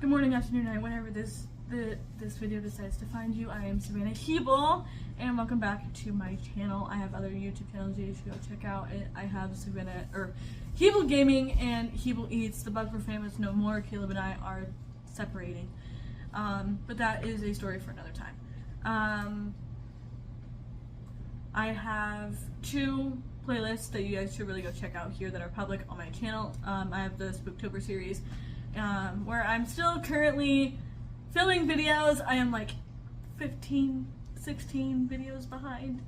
Good morning, afternoon, night, whenever this video decides to find you. I am Savannah Hebel, and welcome back to my channel. I have other YouTube channels you should go check out. I have Hebel Gaming and Hebel Eats. The Bugler fam is no more. Caleb and I are separating, but that is a story for another time. I have two playlists that you guys should really go check out here that are public on my channel. I have the Spooktober series, where I'm still currently filming videos. I am like 15, 16 videos behind.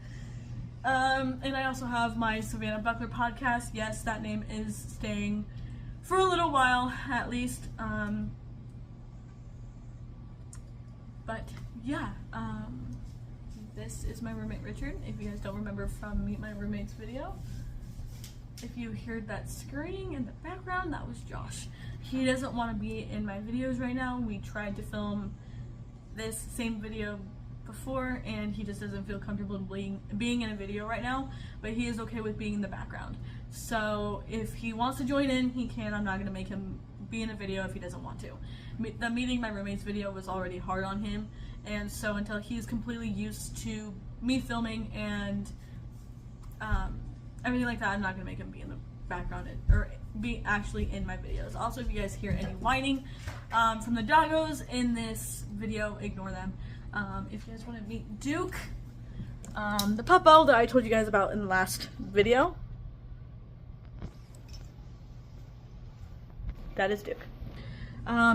And I also have my Savannah Buckler podcast. Yes, that name is staying for a little while at least. But yeah, this is my roommate Richard. If you guys don't remember from Meet My Roommates video, if you heard that screaming in the background, that was Josh. He doesn't want to be in my videos right now. We tried to film this same video before, and he just doesn't feel comfortable being in a video right now, but he is okay with being in the background. So if he wants to join in, he can. I'm not going to make him be in a video if he doesn't want to. The Meeting My Roommates video was already hard on him, and so until he's completely used to me filming and everything like that, I'm not going to make him be in the background or be actually in my videos. Also, if you guys hear any whining from the doggos in this video, ignore them. If you guys want to meet Duke, the puppo that I told you guys about in the last video, that is Duke.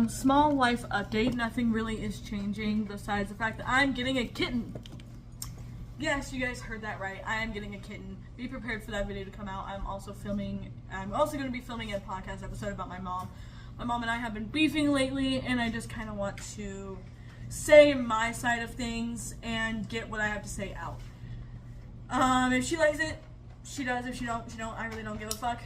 Small life update. Nothing really is changing besides the fact that I'm getting a kitten. Yes, you guys heard that right. I am getting a kitten. Be prepared for that video to come out. I'm also going to be filming a podcast episode about my mom. My mom and I have been beefing lately, and I just kind of want to say my side of things and get what I have to say out. If she likes it, she does. If she don't, she don't. I really don't give a fuck.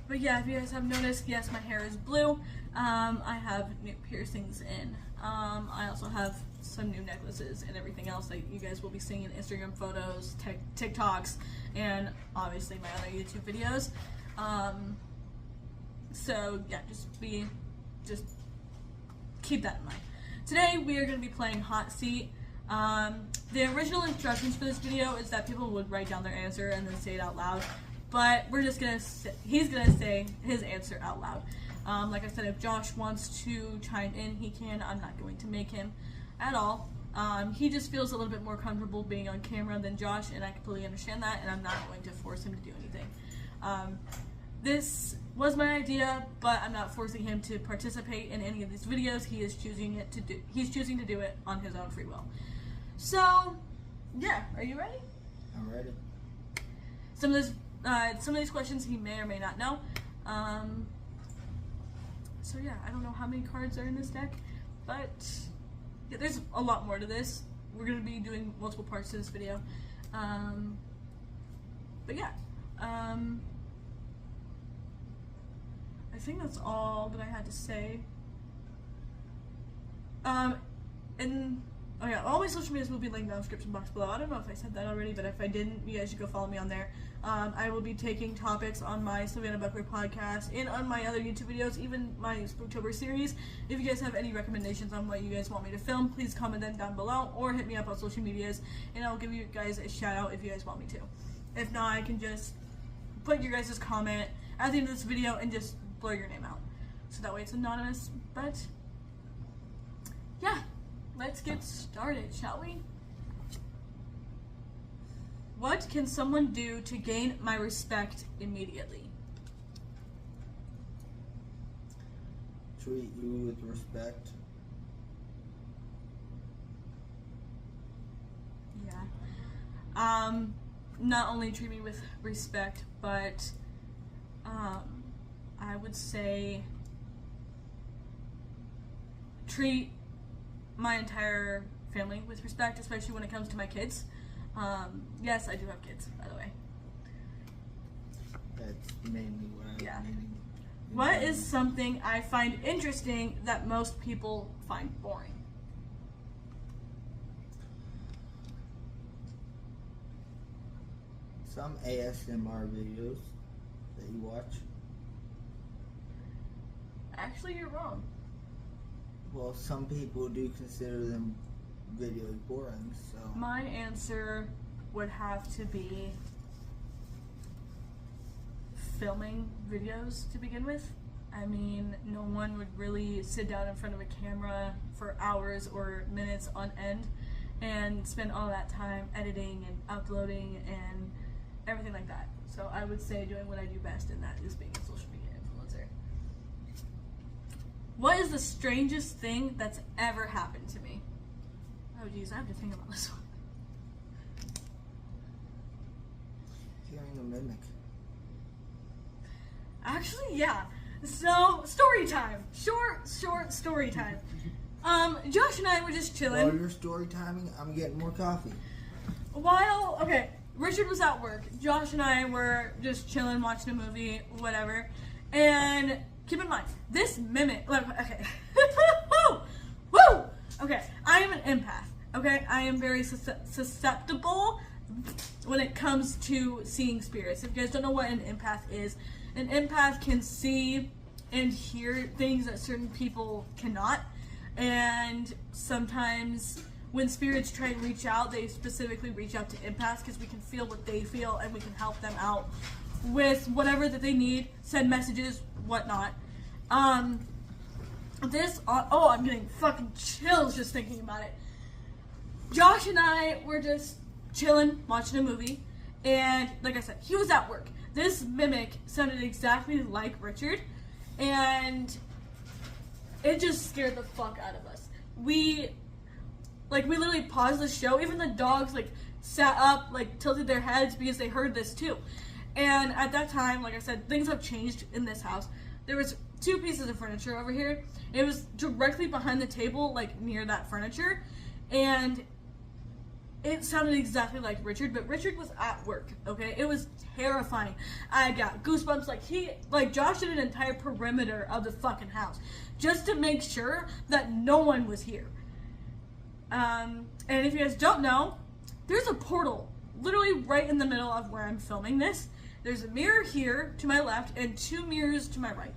But yeah, if you guys have noticed, yes, my hair is blue. I have new piercings in. I also have some new necklaces and everything else that you guys will be seeing in Instagram photos, TikToks, and obviously my other YouTube videos. So yeah, just keep that in mind. Today we are going to be playing Hot Seat. The original instructions for this video is that people would write down their answer and then say it out loud, but he's gonna say his answer out loud. Like I said, if Josh wants to chime in, he can. I'm not going to make him at all. He just feels a little bit more comfortable being on camera than Josh, and I completely understand that, and I'm not going to force him to do anything. This was my idea, but I'm not forcing him to participate in any of these videos. He's choosing to do it on his own free will. So, yeah, are you ready? I'm ready. Some of these questions he may or may not know. So yeah, I don't know how many cards are in this deck, but yeah, there's a lot more to this. We're going to be doing multiple parts to this video. But yeah, I think that's all that I had to say. Oh yeah, all my social medias will be linked in the description box below. I don't know if I said that already, but if I didn't, you guys should go follow me on there. I will be taking topics on my Savannah Buckler podcast and on my other YouTube videos, even my Spooktober series. If you guys have any recommendations on what you guys want me to film, please comment them down below or hit me up on social medias, and I'll give you guys a shout out if you guys want me to. If not, I can just put your guys' comment at the end of this video and just blur your name out, so that way it's anonymous. But yeah, let's get started, shall we? What can someone do to gain my respect immediately? Treat you with respect. Yeah. Not only treat me with respect, but I would say treat my entire family with respect, especially when it comes to my kids. Yes, I do have kids, by the way. That's mainly what I'm meaning. What is something I find interesting that most people find boring? Some ASMR videos that you watch. Actually, you're wrong. Well, some people do consider them videos boring, so. My answer would have to be filming videos to begin with. I mean, no one would really sit down in front of a camera for hours or minutes on end and spend all that time editing and uploading and everything like that. So I would say doing what I do best, and that is being a social media influencer. What is the strangest thing that's ever happened to me? Oh geez, I have to think about this one. Hearing a mimic. Actually, yeah. So, story time. Short story time. Josh and I were just chilling. While you're story timing, I'm getting more coffee. Richard was at work. Josh and I were just chilling, watching a movie, whatever. And keep in mind, this mimic. Okay. Woo! Okay, I am an empath. Okay, I am very susceptible when it comes to seeing spirits. If you guys don't know what an empath is, an empath can see and hear things that certain people cannot. And sometimes when spirits try and reach out, they specifically reach out to empaths because we can feel what they feel and we can help them out with whatever that they need, send messages, whatnot. I'm getting fucking chills just thinking about it. Josh and I were just chilling, watching a movie, and like I said, he was at work. This mimic sounded exactly like Richard, and it just scared the fuck out of us. We literally paused the show. Even the dogs sat up, tilted their heads because they heard this too. And at that time, like I said, things have changed in this house. There was 2 pieces of furniture over here. It was directly behind the table, near that furniture, and it sounded exactly like Richard, but Richard was at work, okay? It was terrifying. I got goosebumps. Josh did an entire perimeter of the fucking house just to make sure that no one was here. And if you guys don't know, there's a portal literally right in the middle of where I'm filming this. There's a mirror here to my left and 2 mirrors to my right.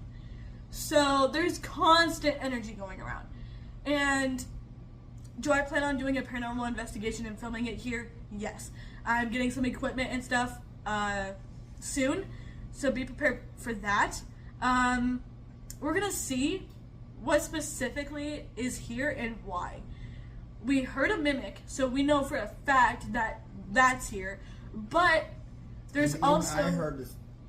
So there's constant energy going around. And do I plan on doing a paranormal investigation and filming it here? Yes. I'm getting some equipment and stuff soon, so be prepared for that. We're gonna see what specifically is here and why. We heard a mimic, so we know for a fact that that's here, but there's also... I heard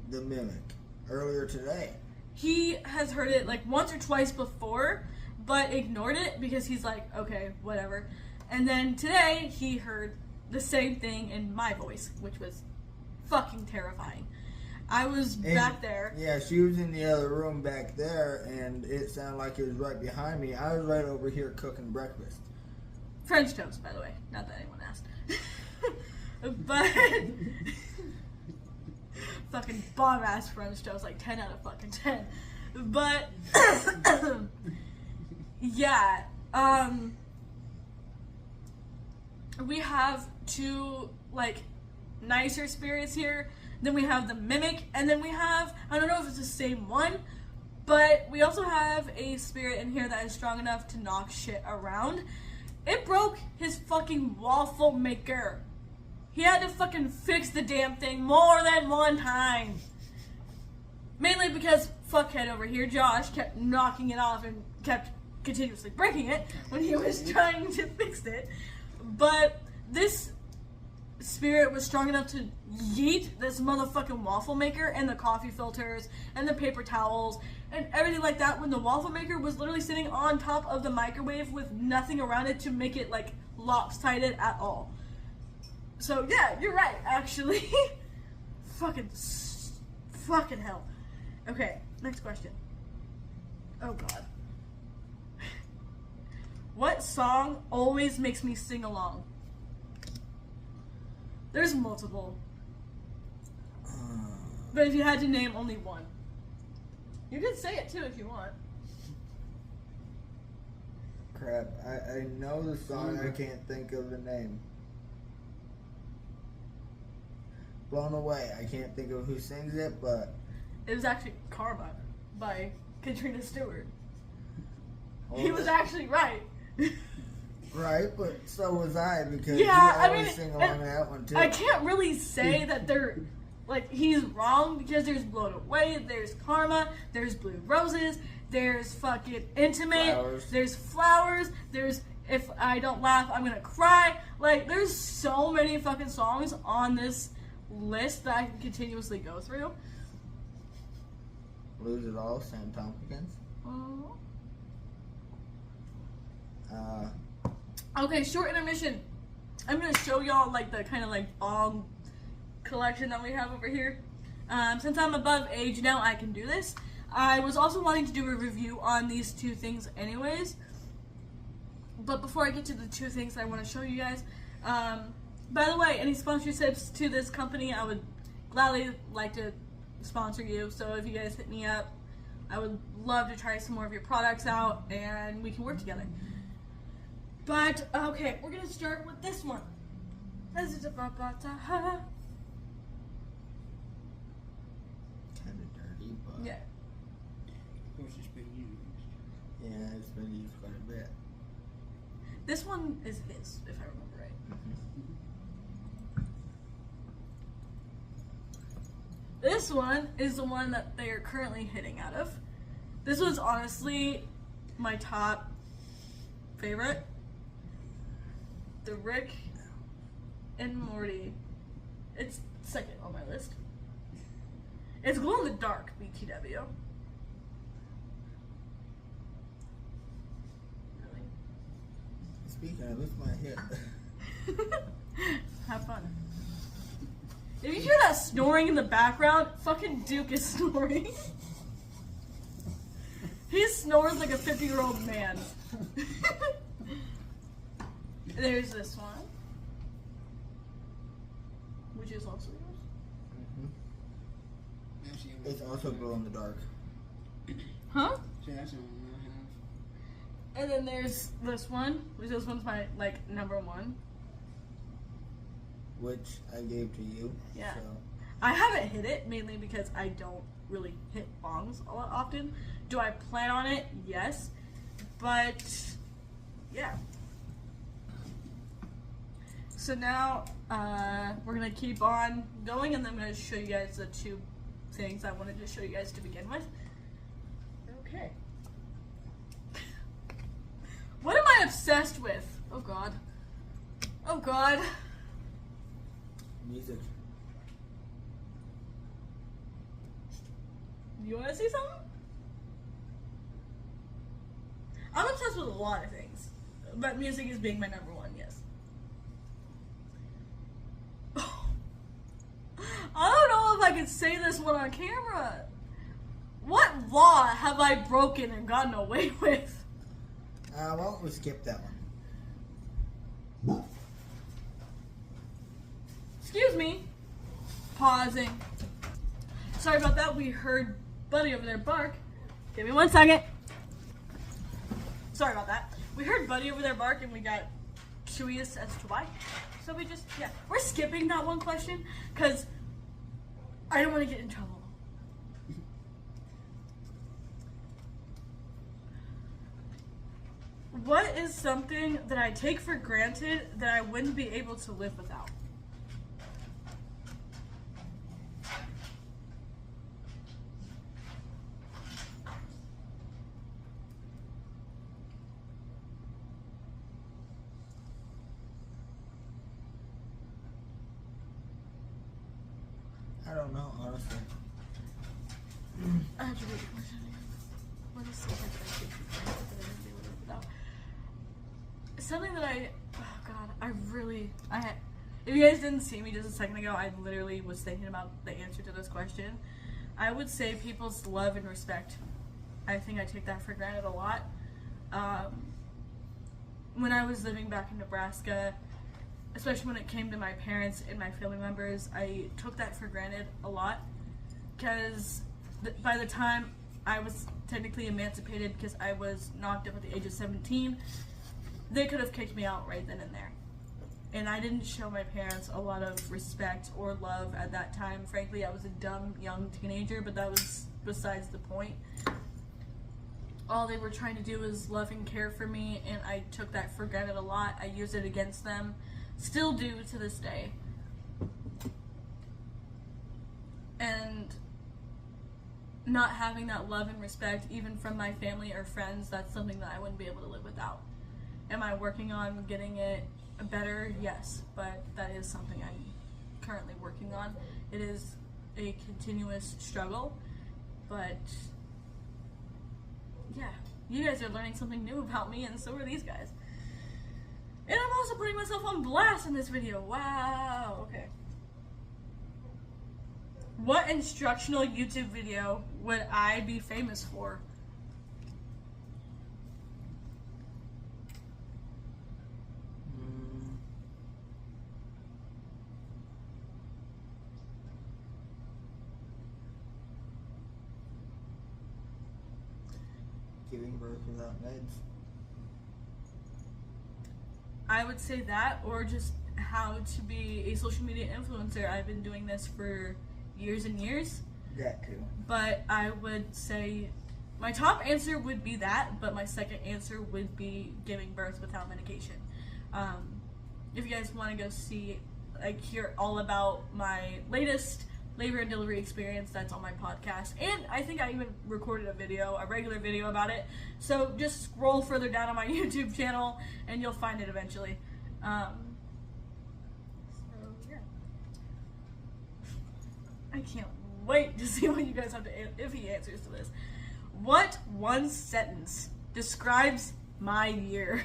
the mimic earlier today. He has heard it once or twice before, but ignored it because he's like, okay, whatever. And then today, he heard the same thing in my voice, which was fucking terrifying. I was back there. Yeah, she was in the other room back there, and it sounded like it was right behind me. I was right over here cooking breakfast. French toast, by the way. Not that anyone asked. But... fucking bomb-ass French toast, 10 out of fucking 10. But... yeah, we have 2, nicer spirits here. Then we have the mimic, and then we have, I don't know if it's the same one, but we also have a spirit in here that is strong enough to knock shit around. It broke his fucking waffle maker. He had to fucking fix the damn thing more than 1 time. Mainly because fuckhead over here, Josh, kept knocking it off and kept continuously breaking it when he was trying to fix it. But this spirit was strong enough to yeet this motherfucking waffle maker and the coffee filters and the paper towels and everything like that when the waffle maker was literally sitting on top of the microwave with nothing around it to make it lopsided at all. So yeah, you're right, actually. Fucking hell. Okay, next question. Oh god. What song always makes me sing along? There's multiple. But if you had to name only one. You can say it too if you want. Crap, I know the song, I can't think of the name. Blown Away, I can't think of who sings it, but... It was actually Karma by Katrina Stewart. Well, He was actually right. right, but so was I because Yeah, you I always mean, sing along to that one too. I can't really say that they're like he's wrong because there's Blown Away, there's Karma, there's Blue Roses, there's fucking Intimate, Flowers. there's Flowers, there's If I Don't Laugh I'm Gonna Cry. Like there's so many fucking songs on this list that I can continuously go through. Lose It All, Sam Tompkins. Oh. Uh, Okay, short intermission. I'm gonna show y'all like the kind of like bong collection that we have over here. Since I'm above age now, I can do this. I was also wanting to do a review on these two things anyways. But before I get to the two things I want to show you guys, by the way, any sponsorships to this company, I would gladly like to sponsor you. So if you guys hit me up, I would love to try some more of your products out and we can work together. But, okay, we're going to start with this one. This is a ba-ba-ta-ha. kind of dirty, but Yeah. Of course, it's been used. yeah, it's been used quite a bit. This one is his, if I remember right. This one is the one that they are currently hitting out of. This was honestly my top favorite. The Rick and Morty. It's second on my list. It's glow in the dark, BTW. Really? Speaking of, it's my hit. Have fun. If you hear that snoring in the background, fucking Duke is snoring. He snores like a 50-year-old man. There's this one, which is also yours. Actually, It's also glow in the dark. Huh? See, that's the one I have. And then there's this one, which this one's my like number one. Which I gave to you. Yeah. So. I haven't hit it mainly because I don't really hit bongs a lot often. Do I plan on it? Yes. But yeah. So now we're gonna keep on going, and then I'm gonna show you guys the two things I wanted to show you guys to begin with. Okay. What am I obsessed with? Oh God. Oh God. Music. You want to see something? I'm obsessed with a lot of things, but music is being my number one, yes. I don't know if I can say this one on camera. What law have I broken and gotten away with? Why don't we skip that one? Excuse me. Pausing. Sorry about that. We heard Buddy over there bark. Give me 1 second. Sorry about that. We heard Buddy over there bark and we got curious as to why. So we just, yeah. We're skipping that one question because I don't want to get in trouble. What is something that I take for granted that I wouldn't be able to live without? I don't know, honestly. I have to read the question again. What is something that I take for granted that I wouldn't be able to live without? Something that if you guys didn't see me just a second ago, I literally was thinking about the answer to this question. I would say people's love and respect. I think I take that for granted a lot. When I was living back in Nebraska, especially when it came to my parents and my family members, I took that for granted a lot. Because by the time I was technically emancipated, because I was knocked up at the age of 17, they could have kicked me out right then and there. And I didn't show my parents a lot of respect or love at that time. Frankly, I was a dumb young teenager, but that was besides the point. all they were trying to do was love and care for me, and I took that for granted a lot. I used it against them, still do to this day. And not having that love and respect, even from my family or friends, that's something that I wouldn't be able to live without. Am I working on getting it better? Yes, but that is something I'm currently working on. It is a continuous struggle, but yeah, you guys are learning something new about me, and so are these guys. And I'm also putting myself on blast in this video. Wow, okay. What instructional YouTube video would I be famous for? Giving birth without meds. I would say that, or just how to be a social media influencer. I've been doing this for years and years. That too. But I would say my top answer would be that, but my second answer would be giving birth without medication. If you guys want to go see, hear all about my latest labor and delivery experience, that's on my podcast. And I think I even recorded a regular video about it. So just scroll further down on my YouTube channel and you'll find it eventually. So yeah. I can't wait to see what you guys have to if he answers to this. What one sentence describes my year?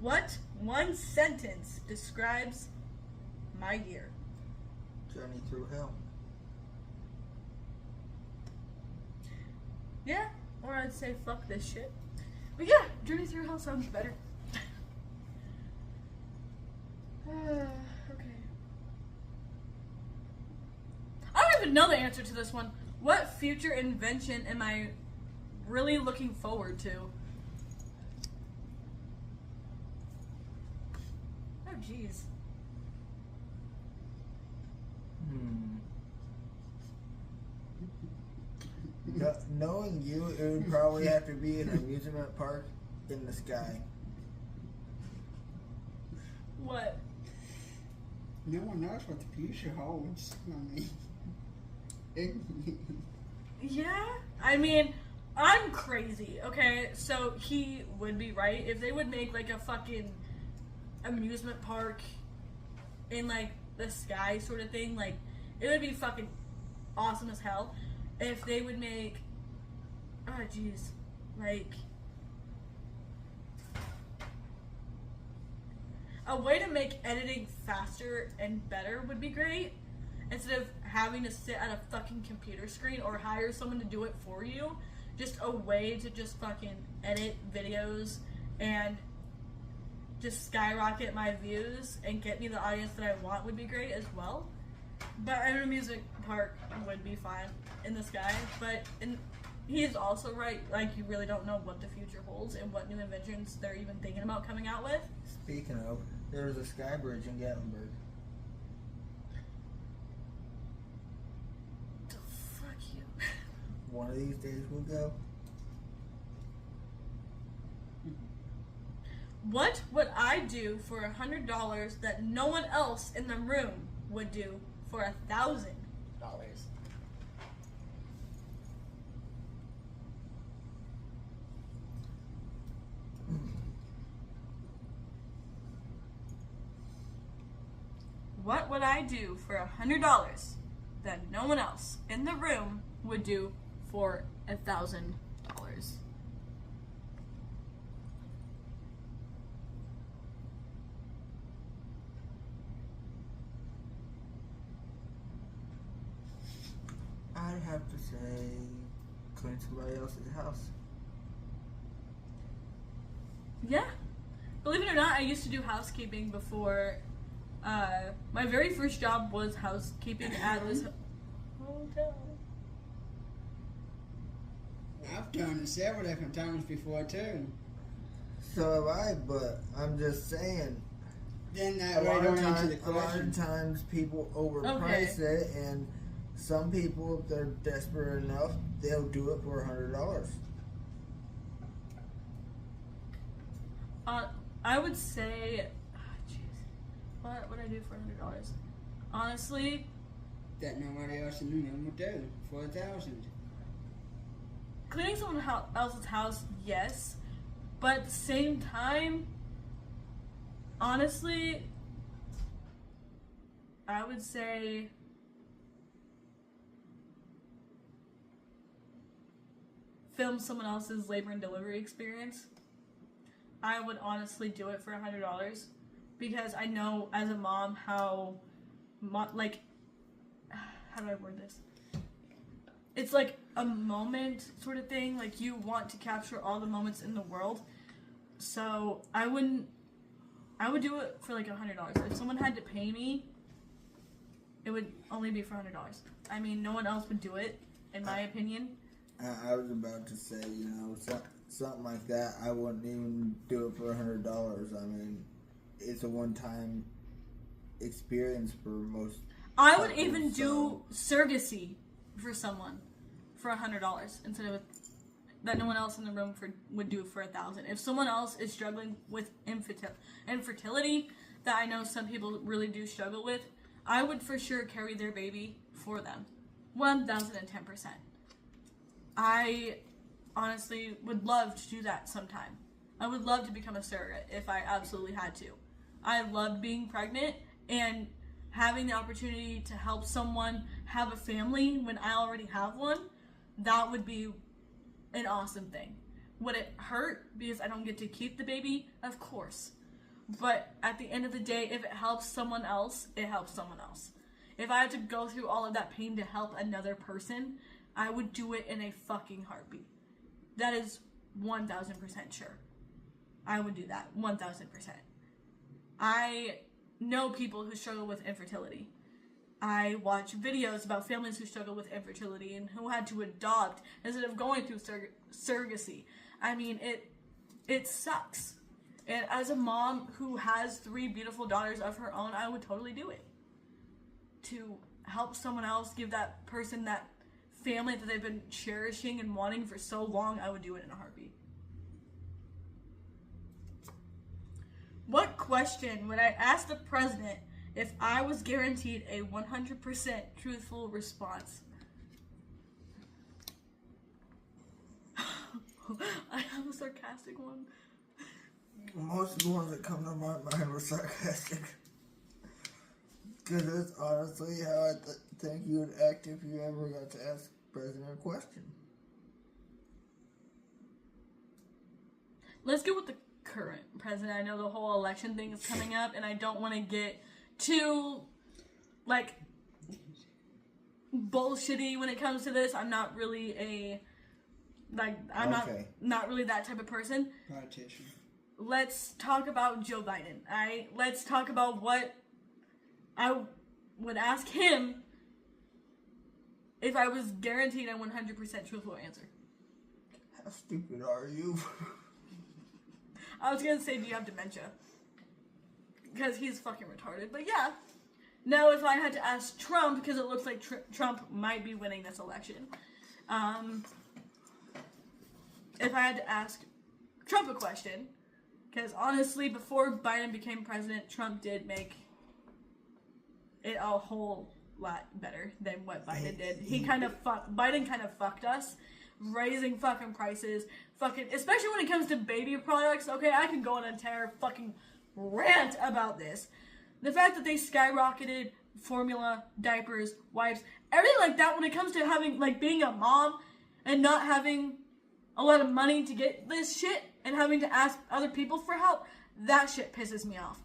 What one sentence describes my year? Journey through hell. Yeah, or I'd say fuck this shit. But yeah, Journey Through Hell sounds better. Okay. I don't even know the answer to this one. What future invention am I really looking forward to? Oh, jeez. Knowing you, it would probably have to be an amusement park in the sky. What? No one knows what the future holds. Yeah, I mean, I'm crazy, okay? So he would be right. If they would make like a fucking amusement park in like the sky sort of thing, like it would be fucking awesome as hell. If they would make, oh jeez, like a way to make editing faster and better would be great. Instead of having to sit at a fucking computer screen or hire someone to do it for you, just a way to just fucking edit videos and just skyrocket my views and get me the audience that I want would be great as well. But an amusement park would be fine in the sky. But he's also right, like you really don't know what the future holds and what new inventions they're even thinking about coming out with. Speaking of, there was a sky bridge in Gatlinburg. Fuck you. One of these days we'll go. What would I do for $100 that no one else in the room would do for $1,000? What would I do for $100 that no one else in the room would do for $1,000? I'd have to say clean somebody else's house. Yeah. Believe it or not, I used to do housekeeping before. My very first job was housekeeping at this hotel. I've done it several different times before too. So have I, but I'm just saying, Then A that right lot, on of into the time, a lot question. of times people overprice it, and some people, if they're desperate enough, they'll do it for $100. I would say, jeez, what would I do for $100? Honestly, That nobody else in the room would do for 1,000. cleaning someone else's house, yes, but at the same time, honestly, I would say film someone else's labor and delivery experience. I would honestly do it for $100 because I know as a mom how, like, how do I word this? It's like a moment sort of thing. Like, you want to capture all the moments in the world. So I would do it for like $100. If someone had to pay me, it would only be for $100. I mean, no one else would do it, in my opinion. I was about to say, something like that. I wouldn't even do it for $100. I mean, it's a one-time experience for most. I would couples, even do surrogacy for someone for $100 instead of that no one else in the room would do for $1,000. If someone else is struggling with infertility, that I know some people really do struggle with, I would for sure carry their baby for them, 1,010%. I honestly would love to do that sometime. I would love to become a surrogate if I absolutely had to. I loved being pregnant and having the opportunity to help someone have a family when I already have one. That would be an awesome thing. Would it hurt because I don't get to keep the baby? Of course. But at the end of the day, if it helps someone else, it helps someone else. If I had to go through all of that pain to help another person, I would do it in a fucking heartbeat. That is 1,000% sure. I would do that 1,000%. I know people who struggle with infertility. I watch videos about families who struggle with infertility and who had to adopt instead of going through surrogacy. I mean, it sucks. And as a mom who has 3 beautiful daughters of her own, I would totally do it. To help someone else, give that person that family that they've been cherishing and wanting for so long, I would do it in a heartbeat. What question would I ask the president if I was guaranteed a 100% truthful response? I have a sarcastic one. Most of the ones that come to my mind were sarcastic. Because that's honestly how I think you would act if you ever got to ask the president a question. Let's go with the current president. I know the whole election thing is coming up, and I don't want to get too, like, bullshitty when it comes to this. I'm not really not really that type of person. Politician. Let's talk about Joe Biden. Alright? Let's talk about what I would ask him if I was guaranteed a 100% truthful answer. How stupid are you? I was gonna say, do you have dementia? Because he's fucking retarded. But yeah. Now, if I had to ask Trump, because it looks like Trump might be winning this election. If I had to ask Trump a question, because honestly, before Biden became president, Trump did make it a whole lot better than what Biden did. Biden kind of fucked us, raising fucking prices, especially when it comes to baby products. Okay, I could go on an entire fucking rant about this. The fact that they skyrocketed formula, diapers, wipes, everything like that when it comes to having, like, being a mom and not having a lot of money to get this shit and having to ask other people for help, that shit pisses me off.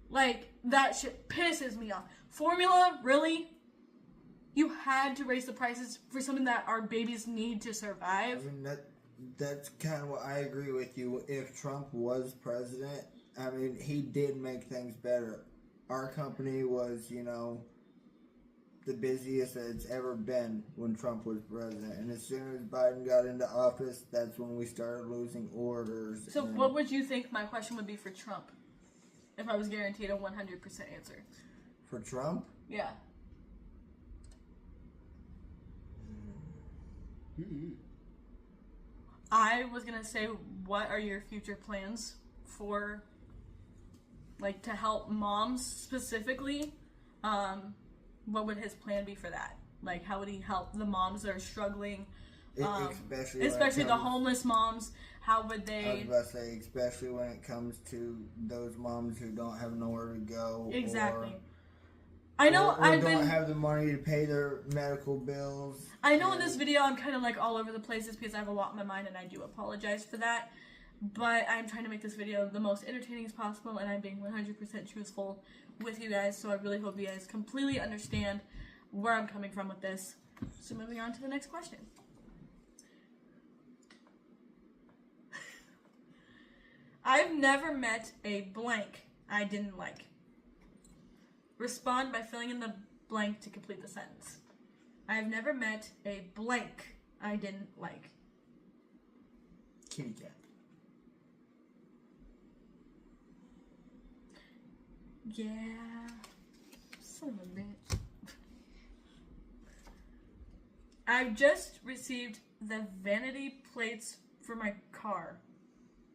Like, that shit pisses me off. Formula, really? You had to raise the prices for something that our babies need to survive? I mean, that's kind of what I agree with you. If Trump was president, I mean, he did make things better. Our company was, the busiest that it's ever been when Trump was president. And as soon as Biden got into office, that's when we started losing orders. So what would you think my question would be for Trump? if I was guaranteed a 100% answer. For Trump? Yeah. I was gonna say, what are your future plans for, like, to help moms specifically? What would his plan be for that? Like, how would he help the moms that are struggling? Especially the homeless moms. How would they? I was about to say, especially when it comes to those moms who don't have nowhere to go. Exactly. I know I don't have the money to pay their medical bills. I know in this video I'm kind of like all over the place just because I have a lot in my mind, and I do apologize for that. But I'm trying to make this video the most entertaining as possible, and I'm being 100% truthful with you guys. So I really hope you guys completely understand where I'm coming from with this. So moving on to the next question. I've never met a blank I didn't like. Respond by filling in the blank to complete the sentence. I've never met a blank I didn't like. Kitty cat. Yeah. Son of a bitch. I've just received the vanity plates for my car.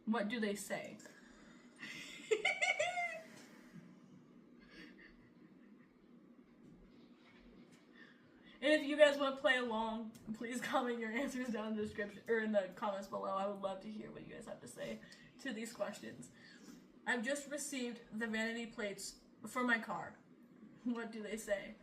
What do they say? And if you guys want to play along, please comment your answers down in the description or in the comments below. I would love to hear what you guys have to say to these questions. I've just received the vanity plates for my car. What do they say?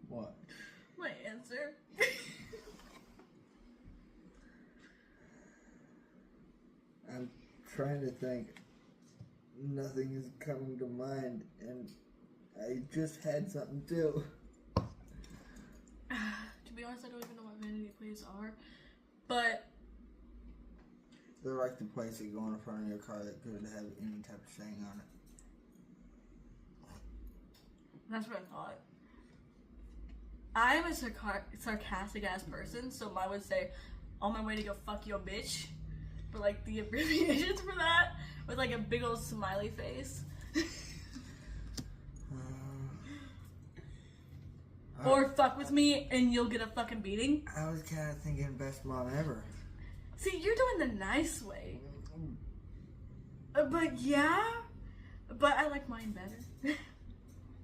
What? My answer. I'm trying to think. Nothing is coming to mind, and I just had something too. To be honest, I don't even know what vanity plates are, but They're like the plates that go in front of your car that could have any type of saying on it. that's what I thought. I'm a sarcastic ass person, so I would say, on my way to go fuck your bitch. But like the abbreviations for that with like a big old smiley face. Or fuck with me and you'll get a fucking beating. I was kind of thinking best mom ever. See, you're doing the nice way. But yeah, but I like mine better.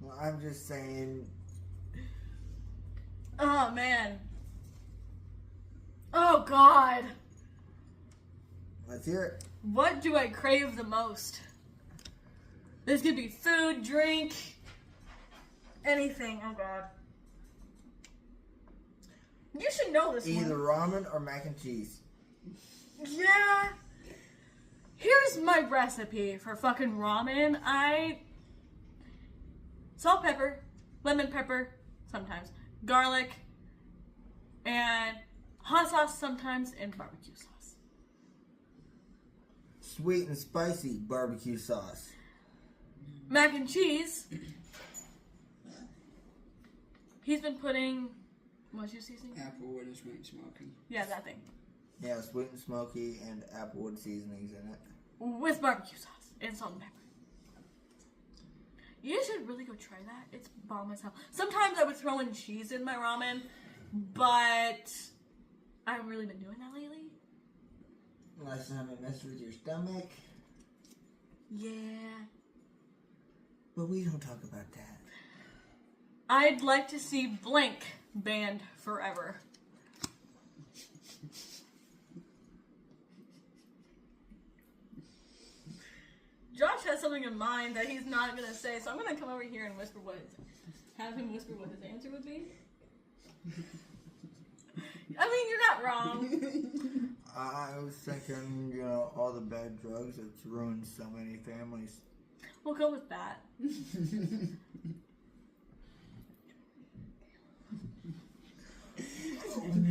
Well, I'm just saying. Oh man. Oh god. Let's hear it. What do I crave the most? This could be food, drink, anything. Oh god. You should know this Either one. ramen or mac and cheese. Yeah. Here's my recipe for fucking ramen. Salt, pepper, lemon pepper, sometimes, garlic, and hot sauce sometimes, and barbecue sauce. Sweet and spicy barbecue sauce. Mac and cheese. He's been putting, what's your seasoning? Applewood and sweet and smoky. Yeah, that thing. Yeah, sweet and smoky and applewood seasonings in it. With barbecue sauce and salt and pepper. You should really go try that. It's bomb as hell. Sometimes I would throw in cheese in my ramen, but I haven't really been doing that lately. Last time it messed with your stomach. Yeah. But we don't talk about that. I'd like to see blank banned forever. Josh has something in mind that he's not gonna say, so I'm gonna come over here and have him whisper what his answer would be. I mean, you're not wrong. I was thinking, all the bad drugs that's ruined so many families. We'll go with that.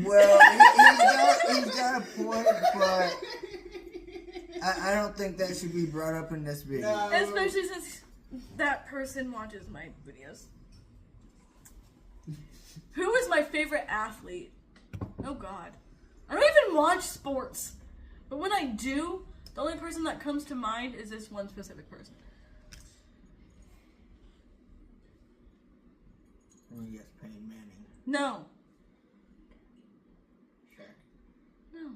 Well, he's got a point, but I don't think that should be brought up in this video. No. Especially since that person watches my videos. Who is my favorite athlete? Oh God. I don't even watch sports. But when I do, the only person that comes to mind is this one specific person. Yes, Peyton Manning. No. Shaq. No.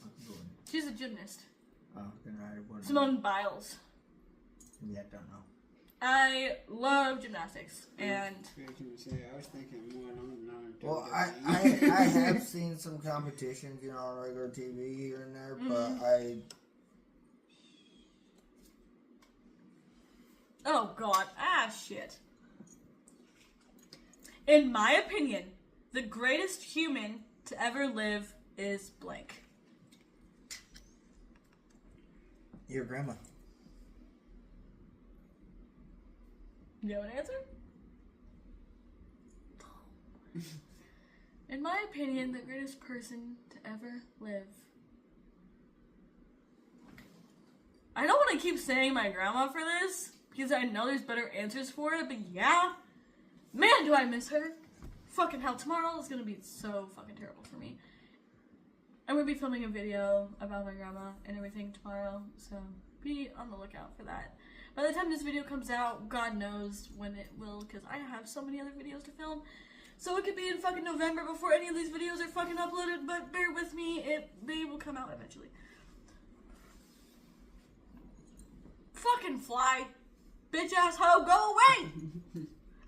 Michael Jordan. She's a gymnast. Oh, then I wouldn't. Simone Biles. Yeah, don't know. I love gymnastics, and I was thinking more along the Well, WWE. I have seen some competitions, on regular TV here and there, but oh God, shit. In my opinion, the greatest human to ever live is blank. Your grandma. You have an answer? In my opinion, the greatest person to ever live. I don't want to keep saying my grandma for this, because I know there's better answers for it, but yeah. Man, do I miss her. Fucking hell, tomorrow is going to be so fucking terrible for me. I'm going to be filming a video about my grandma and everything tomorrow, so be on the lookout for that. By the time this video comes out, God knows when it will, because I have so many other videos to film. So it could be in fucking November before any of these videos are fucking uploaded, but bear with me, they will come out eventually. Fucking fly. Bitch ass hoe, go away!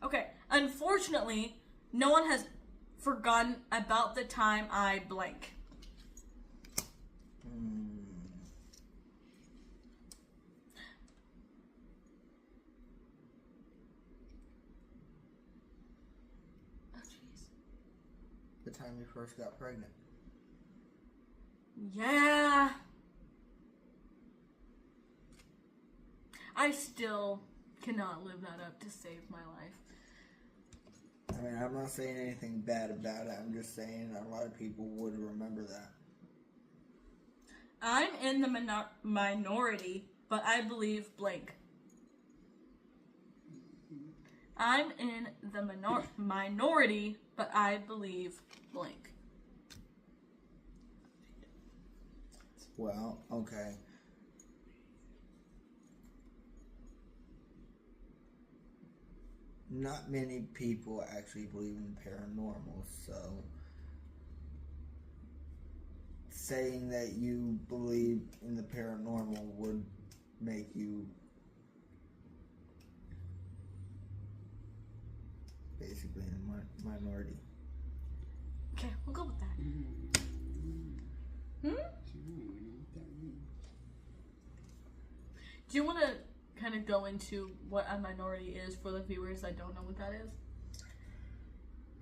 Okay, unfortunately, no one has forgotten about the time I blank. The time you first got pregnant. Yeah. I still cannot live that up to save my life. I mean, I'm not saying anything bad about it. I'm just saying a lot of people would remember that. I'm in the minority, but I believe blank. I'm in the minority, but I believe blank. Well, okay. Not many people actually believe in paranormal, so saying that you believe in the paranormal would make you basically in the minority. Okay, we'll go with that. Do you want to kind of go into what a minority is for the viewers that don't know what that is?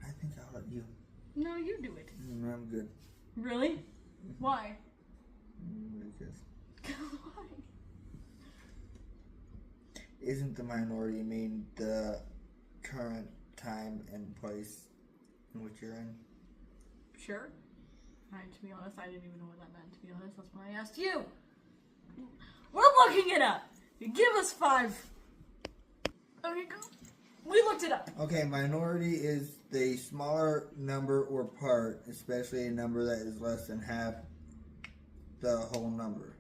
I think I'll let you. No, you do it. I'm good. Really? Why? Because Why? isn't the minority mean the current time and place in which you're in? Sure. To be honest, I didn't even know what that meant. To be honest, that's why I asked you. We're looking it up. Give us 5. Okay, go. We looked it up. Okay, minority is the smaller number or part, especially a number that is less than half the whole number.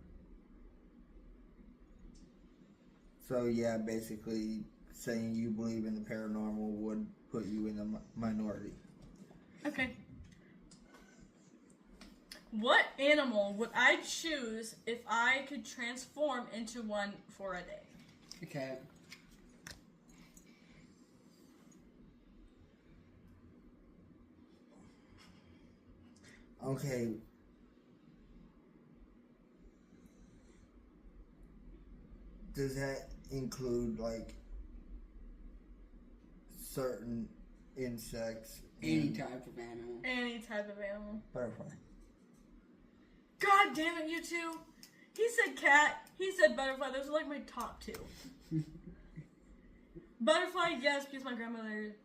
So yeah, basically saying you believe in the paranormal would put you in the minority. Okay. What animal would I choose if I could transform into one for a day? A cat. Okay. Does that include like certain insects? Any type of animal. Any type of animal. Butterfly. God damn it, you two. He said cat. He said butterfly. Those are like my top two. Butterfly, yes, because my grandmother.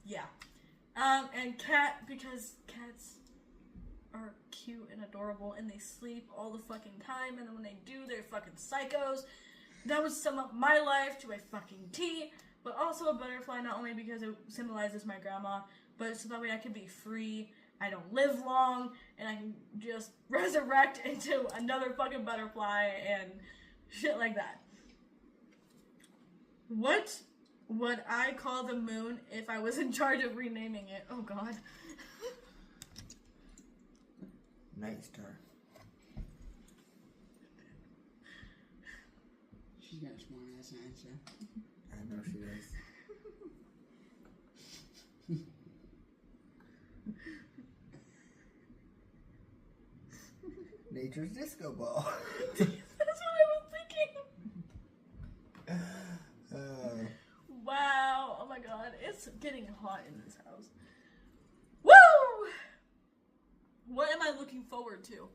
Yeah. And cat, because cats are cute and adorable and they sleep all the fucking time, and then when they do, they're fucking psychos. That would sum up my life to a fucking T. But also a butterfly, not only because it symbolizes my grandma, but so that way I can be free, I don't live long, and I can just resurrect into another fucking butterfly and shit like that. What would I call the moon if I was in charge of renaming it? Oh god. Night Star. She's got a smart ass answer. I know she does. Nature's disco ball. That's what I was thinking. Wow. Oh my god. It's getting hot in this house. Woo! What am I looking forward to?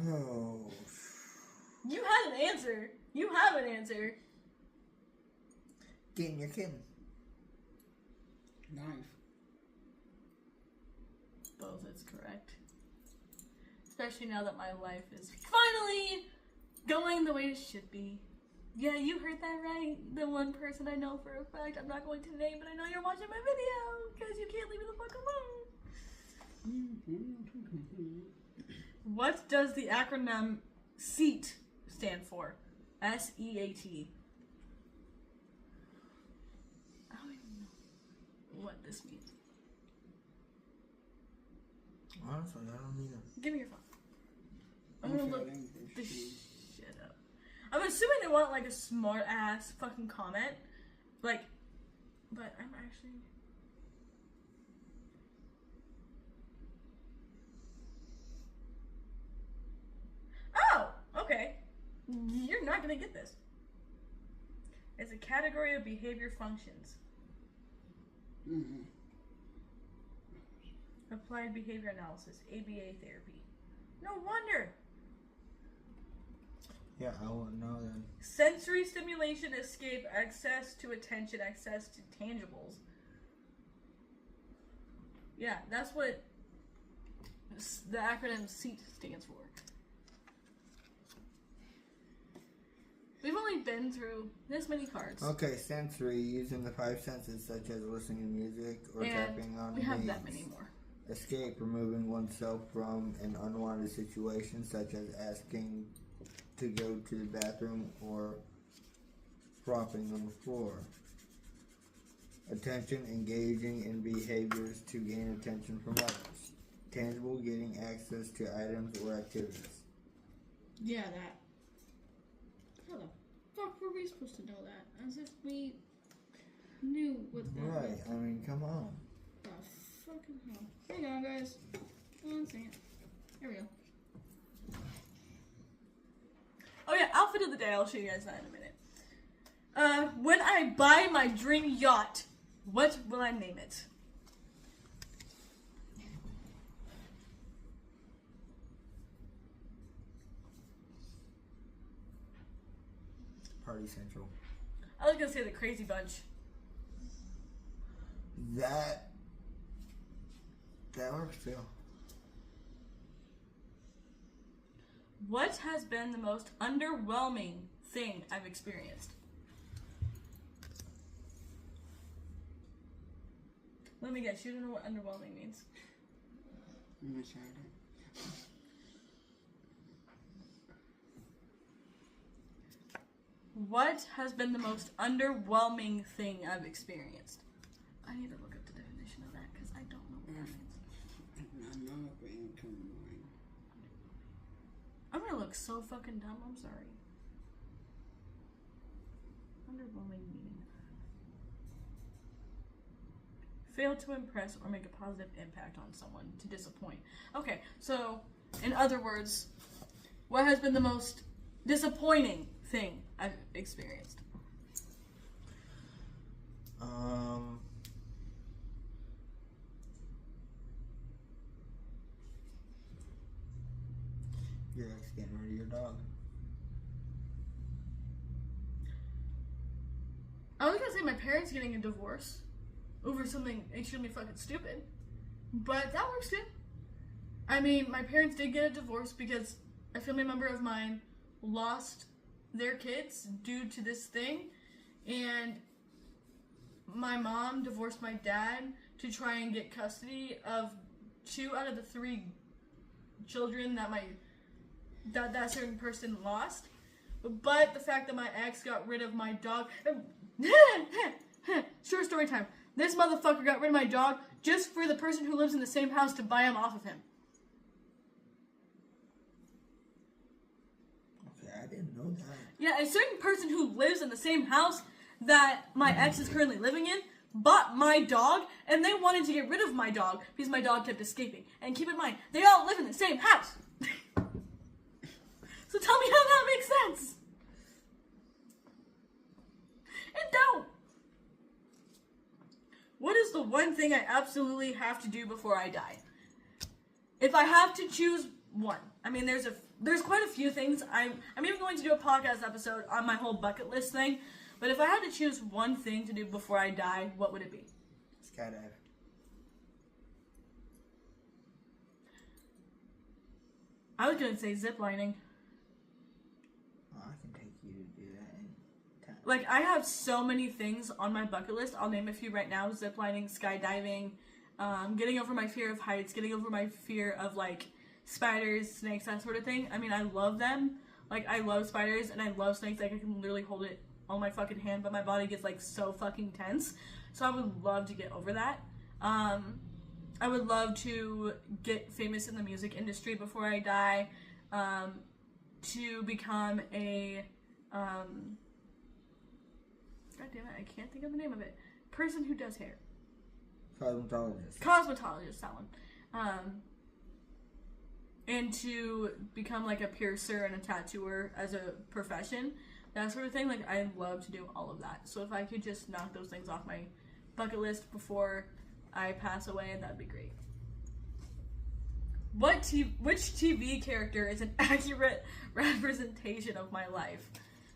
Oh. You had an answer. You have an answer. Getting your kitten. Knife. Both is correct. Especially now that my life is finally going the way it should be. Yeah, you heard that right. The one person I know for a fact, I'm not going to name, but I know you're watching my video because you can't leave me the fuck alone. What does the acronym SEAT stand for? SEAT. I don't even know what this means. Honestly, I don't either. Give me your phone. I'm gonna look this shit up. I'm assuming they want like a smart ass fucking comment. Like, but I'm actually. Oh! Okay. You're not gonna get this. It's a category of behavior functions. Mm-hmm. Applied behavior analysis, ABA therapy. No wonder. Yeah, I wouldn't know then. Sensory stimulation, escape, access to attention, access to tangibles. Yeah, that's what the acronym SEAT stands for. We've only been through this many cards. Okay, sensory, using the five senses such as listening to music or And tapping on we have things. that many more. Escape, removing oneself from an unwanted situation such as asking to go to the bathroom or flopping on the floor. Attention, engaging in behaviors to gain attention from others. Tangible, getting access to items or activities. Yeah, that. How the fuck were we supposed to know that? As if we knew what that Right, meant. I mean, come on. Oh, fucking hell. Hang on, guys. One second. Here we go. Oh yeah, outfit of the day. I'll show you guys that in a minute. When I buy my dream yacht, what will I name it? Party Central. I was gonna say the Crazy Bunch. That works too. What has been the most underwhelming thing I've experienced? Let me guess. You don't know what underwhelming means. I'm gonna try that. What has been the most underwhelming thing I've experienced? I need to look up the definition of that because I don't know what that means. I know, but it ain't coming to mind. I'm gonna look so fucking dumb. I'm sorry. Underwhelming meaning. Fail to impress or make a positive impact on someone. To disappoint. Okay, so in other words, what has been the most disappointing thing I've experienced? parents getting a divorce over something extremely fucking stupid. But that works too. I mean, my parents did get a divorce because a family member of mine lost their kids due to this thing, and my mom divorced my dad to try and get custody of 2 out of the 3 children that certain person lost. But the fact that my ex got rid of my dog short story time. This motherfucker got rid of my dog just for the person who lives in the same house to buy him off of him. Okay, I didn't know that. Yeah, a certain person who lives in the same house that my ex is currently living in bought my dog, and they wanted to get rid of my dog because my dog kept escaping. And keep in mind, they all live in the same house. So tell me how that makes sense. It don't. What is the one thing I absolutely have to do before I die? If I have to choose one, I mean, there's quite a few things. I'm even going to do a podcast episode on my whole bucket list thing. But if I had to choose one thing to do before I die, what would it be? Skydive. I was going to say ziplining. Oh, I can take you to do that in time. Like, I have so many things on my bucket list. I'll name a few right now. Ziplining, skydiving, getting over my fear of heights, getting over my fear of, like, spiders, snakes, that sort of thing. I mean, I love them. Like, I love spiders, and I love snakes. Like, I can literally hold it on my fucking hand, but my body gets, like, so fucking tense. So I would love to get over that. I would love to get famous in the music industry before I die. To become a, God damn it, I can't think of the name of it. Person who does hair. Cosmetologist. Cosmetologist, that one. And to become, like, a piercer and a tattooer as a profession. That sort of thing. Like, I love to do all of that. So if I could just knock those things off my bucket list before I pass away, that'd be great. Which TV character is an accurate representation of my life?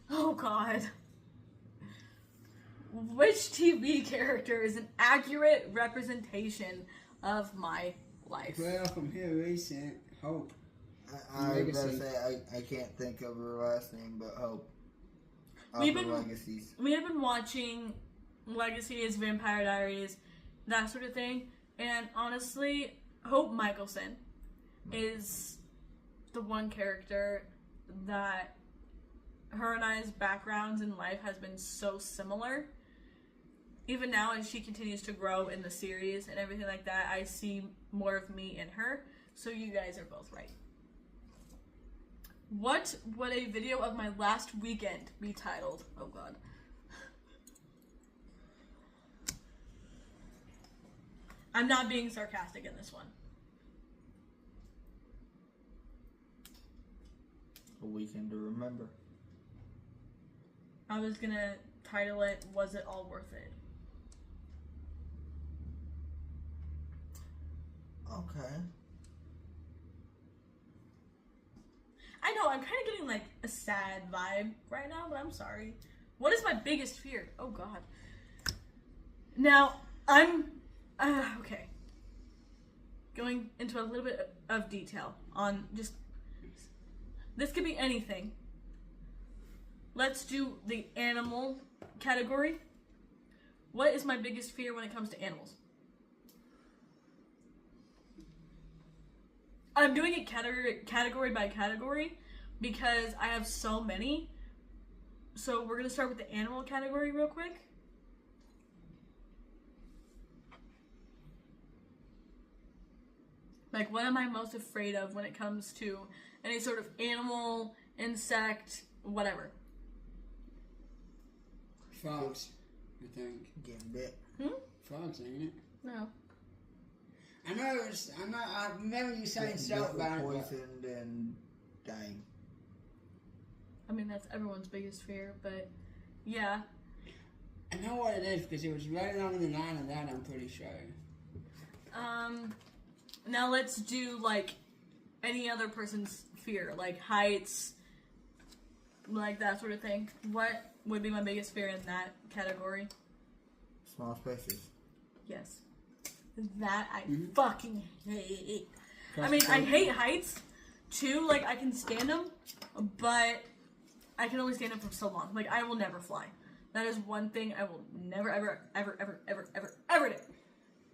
Oh, God. Which TV character is an accurate representation of my life? Well, from here recent, Hope. I was about to say, I can't think of her last name, but Hope. Legacies. We have been watching Legacies, Vampire Diaries, that sort of thing, and honestly, Hope Michelson is the one character that her and I's backgrounds in life has been so similar. Even now, as she continues to grow in the series and everything like that, I see more of me in her. So you guys are both right. What would a video of my last weekend be titled? Oh, God. I'm not being sarcastic in this one. A weekend to remember. I was gonna title it, Was It All Worth It? Okay. I know, I'm kind of getting, like, a sad vibe right now, but I'm sorry. What is my biggest fear? Oh, God. Now, I'm... okay. Going into a little bit of detail on just... This could be anything. Let's do the animal category. What is my biggest fear when it comes to animals? I'm doing it category by category because I have so many. So we're going to start with the animal category real quick. Like, what am I most afraid of when it comes to any sort of animal, insect, whatever? Frogs, I think. Getting bit. Frogs, ain't it? No. I remember you saying stuff about it. Poisoned and dying. I mean, that's everyone's biggest fear, but yeah. I know what it is because it was right along the line of that, I'm pretty sure. Now let's do, like, any other person's fear, like heights, like that sort of thing. What would be my biggest fear in that category? Small spaces. Yes. That I fucking hate. I Trust mean, I me. hate heights too. Like, I can stand them, but I can only stand them for so long. Like, I will never fly. That is one thing I will never, ever, ever, ever, ever, ever, ever do.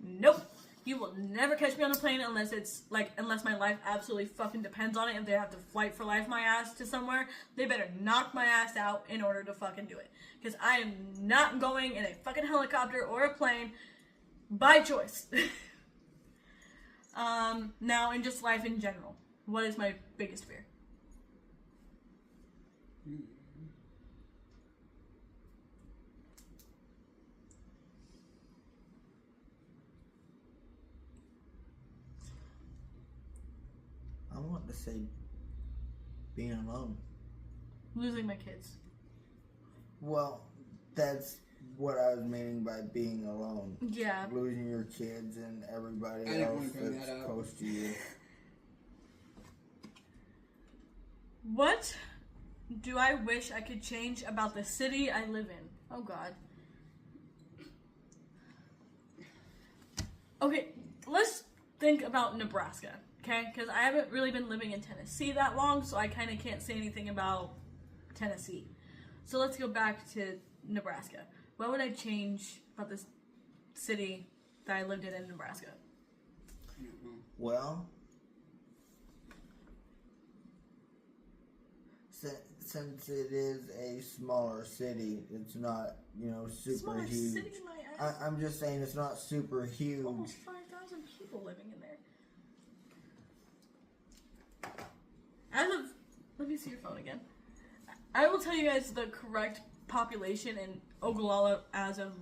Nope. You will never catch me on a plane unless it's, like, unless my life absolutely fucking depends on it. If they have to fight for life my ass to somewhere, they better knock my ass out in order to fucking do it. Because I am not going in a fucking helicopter or a plane by choice. Now, in just life in general, what is my biggest fear? I want to say being alone. Losing my kids. Well, that's what I was meaning by being alone. Yeah. Losing your kids and everybody I didn't else want to bring that's that up. close to you. What do I wish I could change about the city I live in? Oh, God. Okay, let's think about Nebraska, okay? Because I haven't really been living in Tennessee that long, so I kind of can't say anything about Tennessee. So let's go back to Nebraska. What would I change about this city that I lived in Nebraska? I don't know. Well, since it is a smaller city, it's not, super Smaller huge. city, my ass. I'm just saying it's not super huge. Almost 5,000 people living in there. Let me see your phone again. I will tell you guys the correct population in Ogallala as of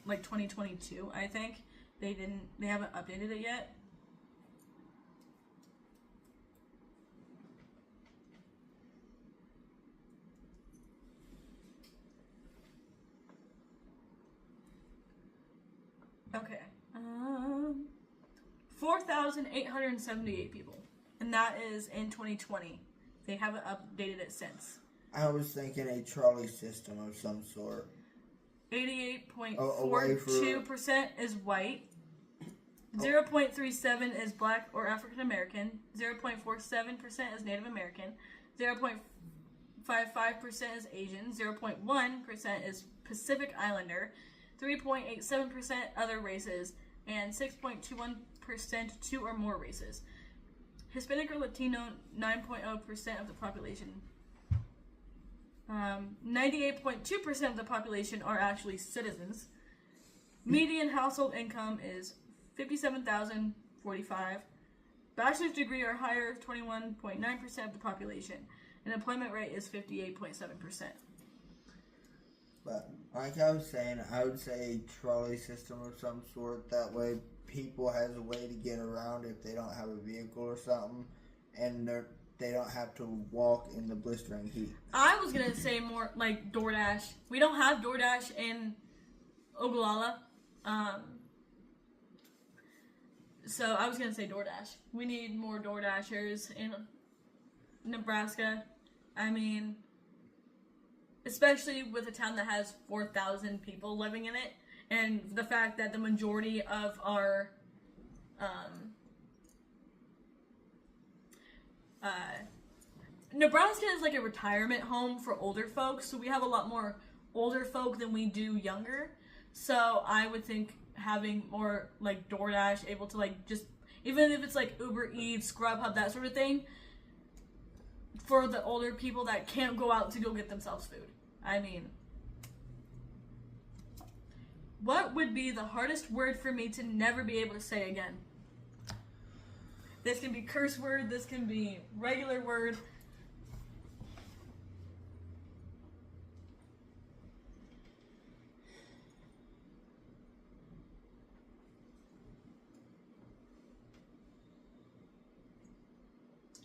like 2022. I think they haven't updated it yet. Okay. 4,878 people. And that is in 2020. They haven't updated it since. I was thinking a trolley system of some sort. 88.42% is white. 0.37 is black or African American. 0.47% is Native American. 0.55% is Asian. 0.1% is Pacific Islander. 3.87% other races. And 6.21% two or more races. Hispanic or Latino, 9.0% of the population. 98.2% of the population are actually citizens. Median household income is $57,045. Bachelor's degree or higher, 21.9% of the population. And employment rate is 58.7%. But like I was saying, I would say a trolley system of some sort. That way people has a way to get around if they don't have a vehicle or something. And they don't have to walk in the blistering heat. I was going to say more like DoorDash. We don't have DoorDash in Ogallala. So I was going to say DoorDash. We need more DoorDashers in Nebraska. I mean, especially with a town that has 4,000 people living in it. And the fact that the majority of our Nebraska is like a retirement home for older folks, so we have a lot more older folk than we do younger. So I would think having more like DoorDash, able to like just, even if it's like Uber Eats, Grubhub, that sort of thing, for the older people that can't go out to go get themselves food. I mean, what would be the hardest word for me to never be able to say again? This can be curse word, this can be regular word.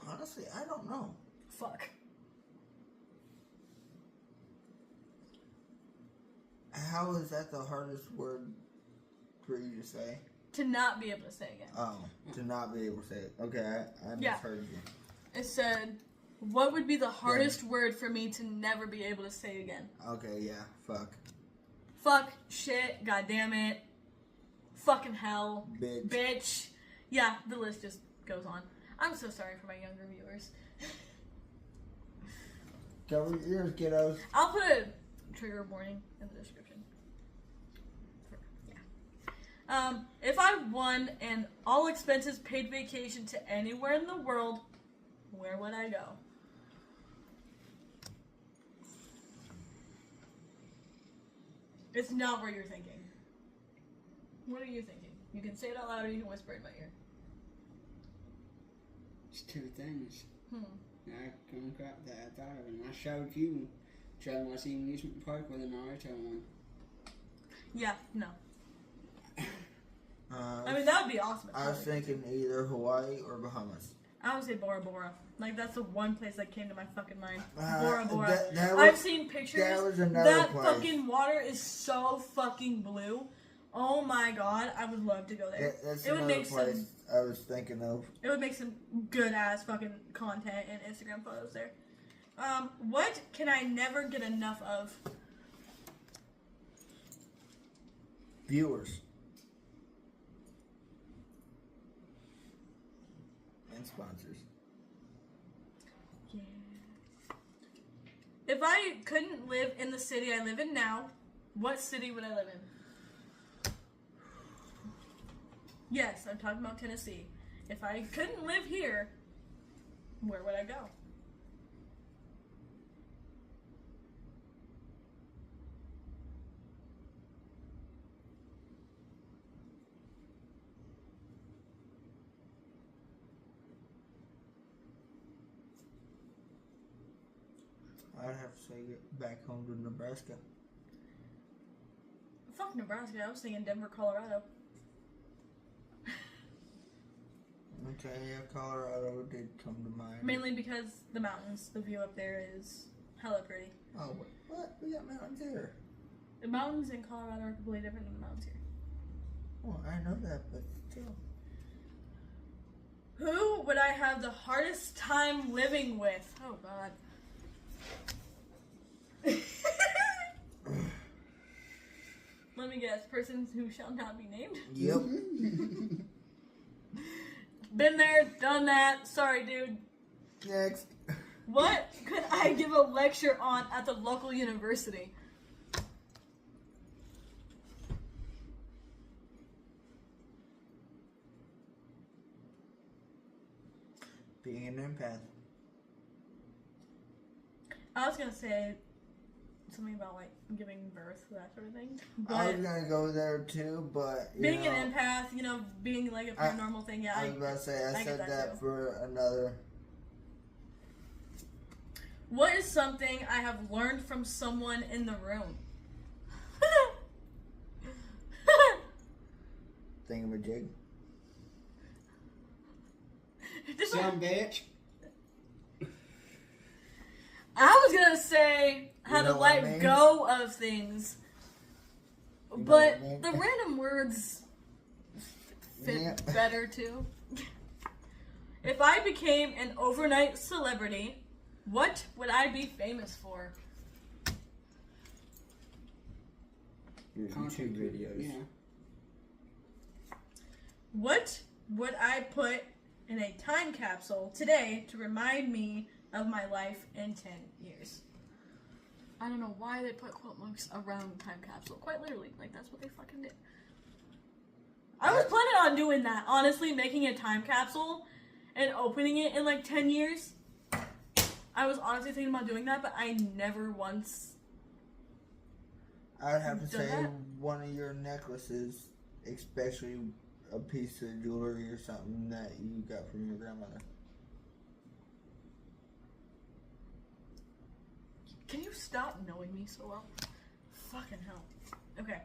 Honestly, I don't know. Fuck. How is that the hardest word for you to say? To not be able to say again. Oh, to not be able to say it. Okay, I Yeah. misheard you. It said, what would be the hardest word for me to never be able to say again? Okay, yeah, fuck. fuck, shit, goddamn it, fucking hell, Bitch. Yeah, the list just goes on. I'm so sorry for my younger viewers. Cover your ears, kiddos. I'll put a trigger warning in the description. Yeah. If I won an all expenses paid vacation to anywhere in the world, where would I go? It's not where you're thinking. What are you thinking? You can say it out loud or you can whisper in my ear. It's two things. I thought of it, and I showed you Traveling West Amusement Park with a Naruto one. Yeah, no. I mean, that would be awesome. I was thinking either Hawaii or Bahamas. I would say Bora Bora. Like, that's the one place that came to my fucking mind. Uh, Bora Bora. that I've was- seen pictures. that was another That place. fucking water is so fucking blue. Oh my god, I would love to go there. That's It would another make place some. I was thinking of. It would make some good ass fucking content and Instagram photos there. What can I never get enough of? Viewers. And sponsors. Yeah. If I couldn't live in the city I live in now, what city would I live in? Yes, I'm talking about Tennessee. If I couldn't live here, where would I go? I'd have to say get back home to Nebraska. Fuck Nebraska, I was thinking Denver, Colorado. Okay, yeah, Colorado did come to mind. Mainly because the mountains, the view up there is hella pretty. Oh, what? We got mountains here. The mountains in Colorado are completely different than the mountains here. Well, I know that, but still. Who would I have the hardest time living with? Oh god. Let me guess, persons who shall not be named? Yep. Been there, done that. Sorry, dude. Next. What could I give a lecture on at the local university? Being an empath. I was gonna say something about like giving birth, that sort of thing. I But was gonna go there too, but you being know, an empath, you know, being like a paranormal thing, yeah. I was about to say I get said that that too. for another. What is something I have learned from someone in the room? Thingamajig. Some bitch. I was gonna say how You to know what I let mean? go of things, You know but what I mean? the random words fit Yeah. better too. If I became an overnight celebrity, what would I be famous for? Your Content YouTube videos. Yeah. What would I put in a time capsule today to remind me of my life in 10 years? I don't know why they put quote marks around the time capsule. Quite literally, like that's what they fucking did. I was planning on doing that, honestly, making a time capsule and opening it in like 10 years. I was honestly thinking about doing that, but I never once. I would have to Done say that? one of your necklaces, especially a piece of jewelry or something that you got from your grandmother. Can you stop knowing me so well? Fucking hell. Okay.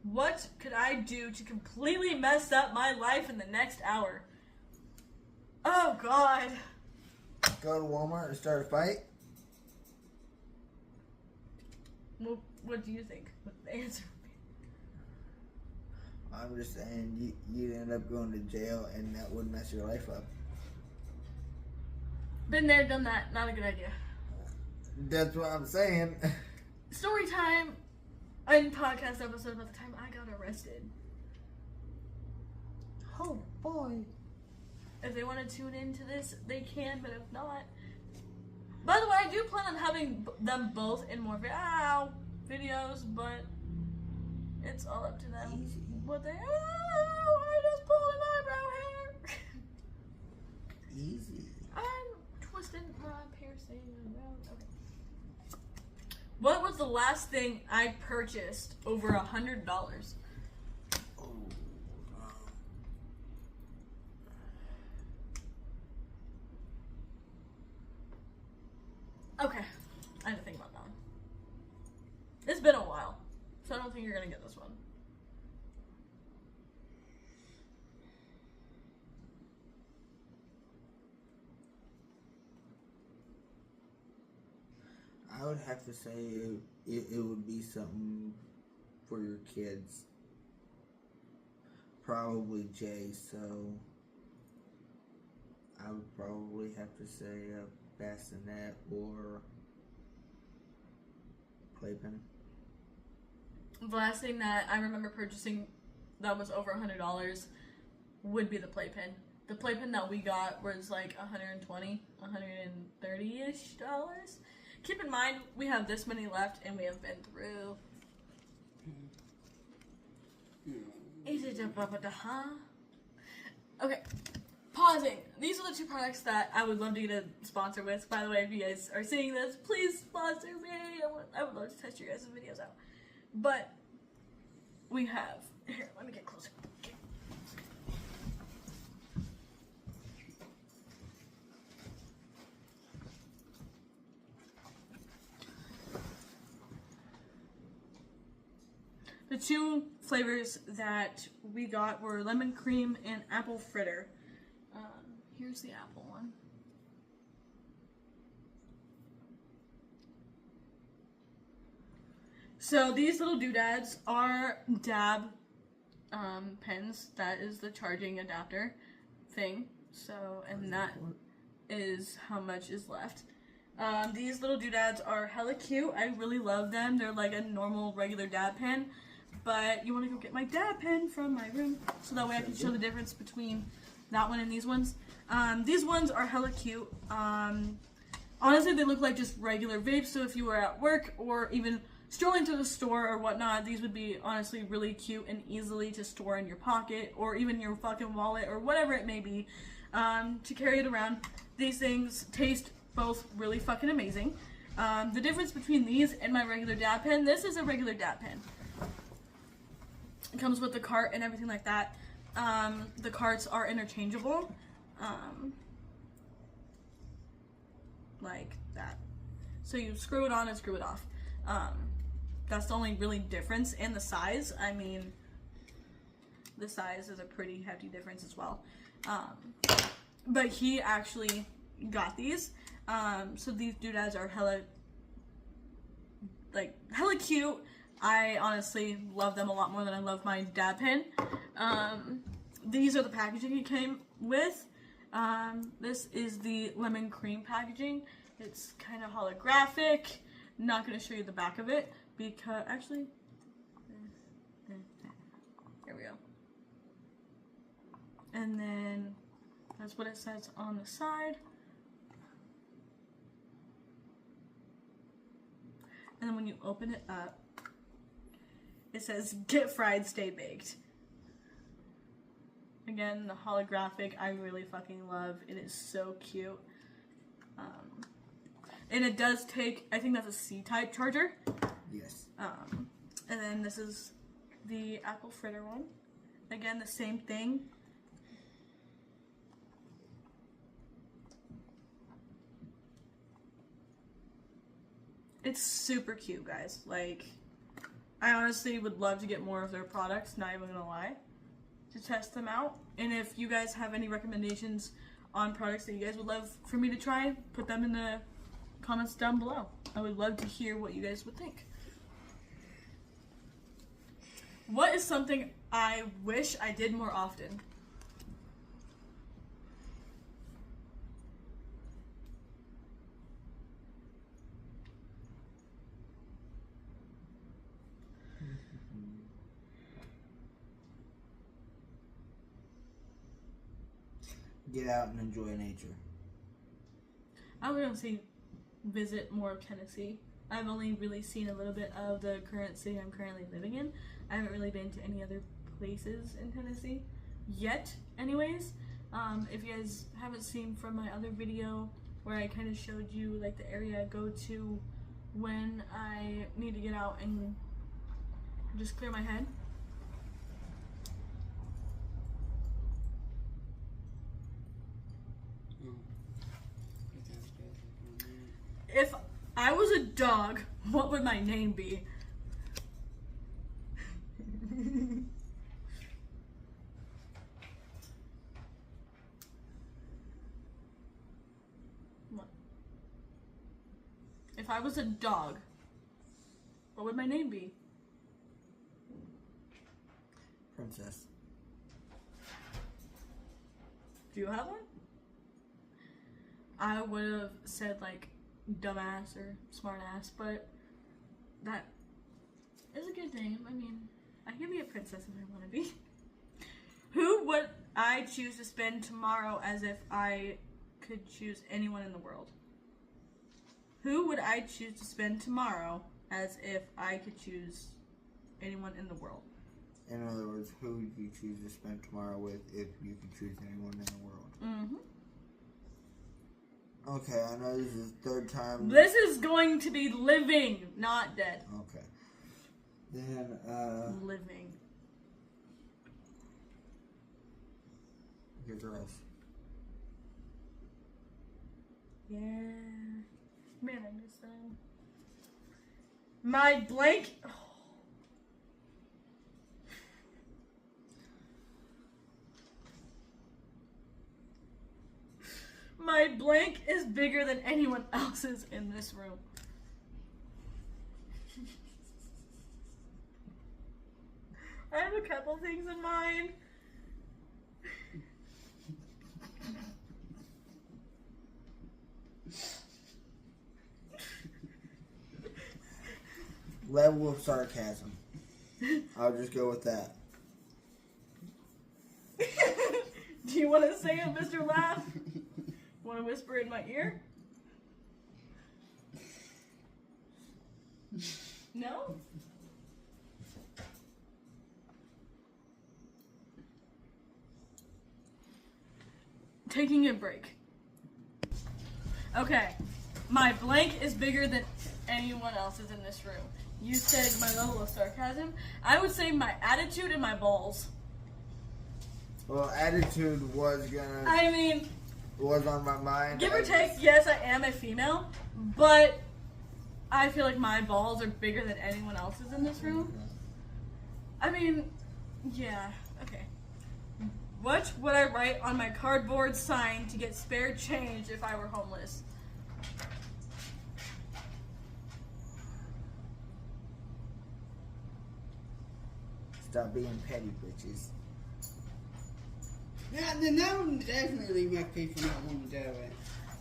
What could I do to completely mess up my life in the next hour? Oh, God. Go to Walmart and start a fight? Well, what do you think? What the answer would be? I'm just saying you'd end up going to jail and that would mess your life up. Been there, done that. Not a good idea. That's what I'm saying. Story time. in podcast episode about the time I got arrested. Oh boy. If they want to tune into this, they can, but if not. By the way, I do plan on having them both in more videos, but it's all up to them. Easy. What they. Oh, I just pulled an eyebrow hair. Easy. I'm twisting my piercing around. Okay. What was the last thing I purchased over $100? Oh. Okay, I had to think about that one. It's been a while, so I don't think you're gonna get this one. I would have to say it would be something for your kids. Probably Jay, so I would probably have to say a bassinet or playpen. The last thing that I remember purchasing that was over $100 would be the playpen. The playpen that we got was like $120, $130-ish dollars. Keep in mind, we have this many left, and we have been through. Is it a huh? Okay, pausing. These are the two products that I would love to get a sponsor with. By the way, if you guys are seeing this, please sponsor me. I would love to test your guys' videos out. But we have here. Let me get closer. Okay. The two flavors that we got were lemon cream and apple fritter. Here's the apple one. So these little doodads are dab pens. That is the charging adapter thing. So, and that is how much is left. These little doodads are hella cute. I really love them. They're like a normal, regular dab pen. But you want to go get my dab pen from my room so that way I can show the difference between that one and these ones. These ones are hella cute. Honestly, they look like just regular vapes, so if you were at work or even strolling to the store or whatnot, these would be honestly really cute and easily to store in your pocket or even your fucking wallet or whatever it may be, to carry it around. These things taste both really fucking amazing. The difference between these and my regular dab pen, this is a regular dab pen. It comes with the cart and everything like that. The carts are interchangeable. Like that. So you screw it on and screw it off. That's the only really difference. And the size, I mean, the size is a pretty hefty difference as well. But he actually got these. So these doodads are hella cute. I honestly love them a lot more than I love my dab pen. These are the packaging it came with. This is the lemon cream packaging. It's kind of holographic. Not going to show you the back of it because actually, here we go. And then that's what it says on the side. And then when you open it up, it says, "Get fried, stay baked." Again, the holographic, I really fucking love. It is so cute. And it does take, I think that's a C-type charger. Yes. And then this is the apple fritter one. Again, the same thing. It's super cute, guys. Like, I honestly would love to get more of their products, not even gonna lie, to test them out. And if you guys have any recommendations on products that you guys would love for me to try, put them in the comments down below. I would love to hear what you guys would think. What is something I wish I did more often? get out and enjoy nature. I would say visit more of Tennessee. I've only really seen a little bit of the current city I'm currently living in. I haven't really been to any other places in Tennessee yet, anyways. If you guys haven't seen from my other video where I kind of showed you like the area I go to when I need to get out and just clear my head. If I was a dog, what would my name be? What? If I was a dog, what would my name be? Princess. Do you have one? I would have said like dumbass or smartass, but that is a good name. I mean, I can be a princess if I want to be. Who would I choose to spend tomorrow as if I could choose anyone in the world? Who would I choose to spend tomorrow as if I could choose anyone in the world? In other words, who would you choose to spend tomorrow with if you could choose anyone in the world? Mm-hmm. Okay, I know this is the third time. This is going to be living, not dead. Okay. Then, Living. your girls. Yeah. Man, I miss them. My blank. Oh. My blank is bigger than anyone else's in this room. I have a couple things in mind. Level of sarcasm. I'll just go with that. Do you want to say it, Mr. Laugh? Want to whisper in my ear? No? Taking a break. Okay. My blank is bigger than anyone else's in this room. You said my level of sarcasm. I would say my attitude and my balls. Well, attitude was gonna. I mean, was on my mind. give or take, yes, I am a female, but I feel like my balls are bigger than anyone else's in this room. I mean, yeah, okay. What would I write on my cardboard sign to get spare change if I were homeless? Stop being petty, bitches. Yeah, then that would definitely make people not want to do it.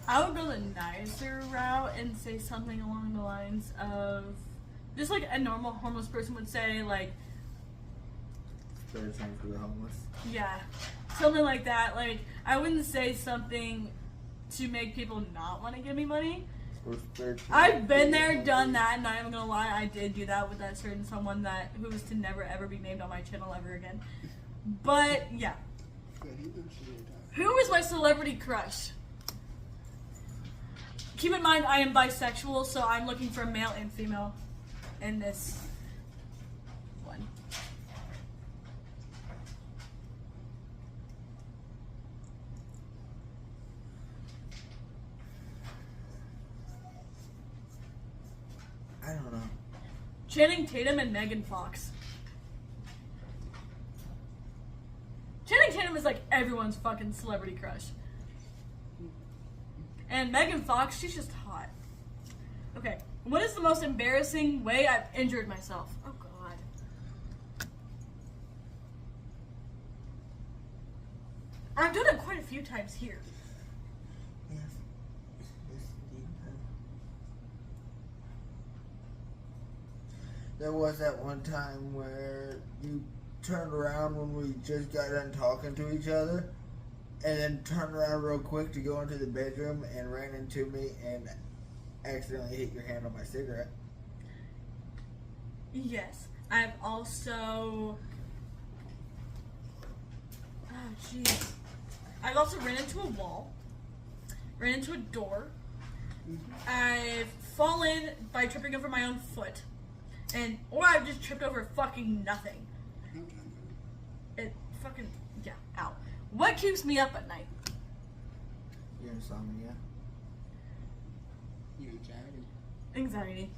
I would go the nicer route and say something along the lines of, just like a normal homeless person would say, like, Spare change for the homeless. yeah, something like that. Like, I wouldn't say something to make people not want to give me money. Or spare change I've been for the there, homeless. done that, not even gonna lie, I did do that with that certain someone that who was to never ever be named on my channel ever again. But yeah, But he knows she did that. who is my celebrity crush? Keep in mind, I am bisexual, so I'm looking for male and female in this one. I don't know. Channing Tatum and Megan Fox. Channing Tatum is like everyone's fucking celebrity crush. And Megan Fox, she's just hot. Okay, what is the most embarrassing way I've injured myself? Oh god. I've done it quite a few times here. Yes. Yes, indeed. There was that one time where you turned around when we just got done talking to each other, and then turned around real quick to go into the bedroom and ran into me and accidentally hit your hand on my cigarette. Yes. I've also... Oh, jeez. I've also ran into a wall. Ran into a door. I've fallen by tripping over my own foot. Or I've just tripped over fucking nothing. It fucking... Yeah, ow. What keeps me up at night? Your insomnia. Your anxiety. Anxiety.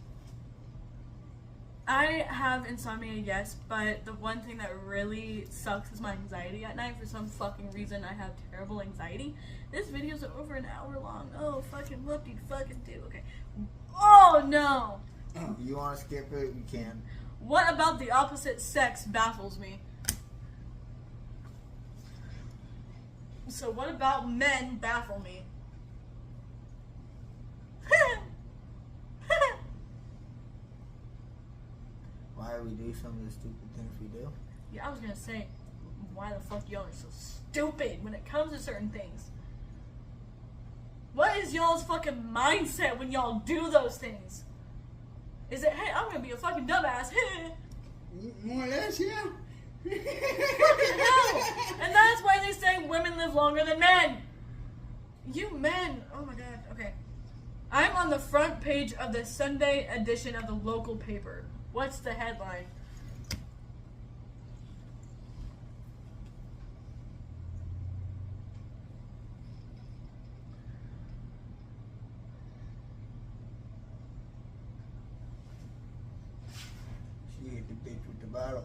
I have insomnia, yes, but the one thing that really sucks is my anxiety at night. For some fucking reason, I have terrible anxiety. This video's over an hour long. Oh, fucking whoop-de-fucking-do. Okay. Oh, no! Oh, you want to skip it? You can. What about the opposite sex baffles me? So what about men baffle me? Why we do some of the stupid things we do? Yeah, I was gonna say, why the fuck y'all are so stupid when it comes to certain things? What is y'all's fucking mindset when y'all do those things? Is it, hey, I'm gonna be a fucking dumbass? More or less, yeah. Fucking hell! And that's why they say women live longer than men. You men, oh my god, okay. I'm on the front page of the Sunday edition of the local paper. What's the headline? She hit the bitch with the bottle.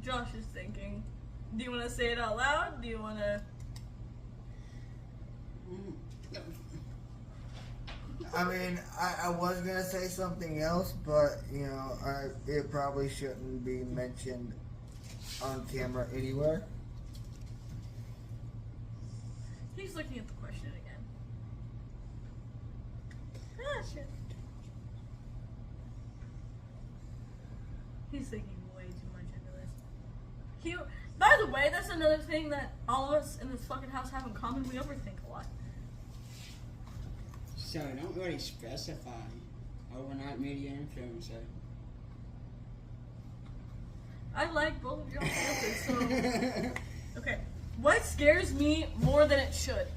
Josh is thinking. Do you want to say it out loud? Do you want to... I mean, I was gonna say something else, but you know, it probably shouldn't be mentioned on camera anywhere. He's looking at the question again. Ah, shit. He's thinking way too much into this. By the way, that's another thing that all of us in this fucking house have in common. We overthink a lot. So don't really specify overnight media influencer. I like both of y'all's answers, so... Okay. What scares me more than it should?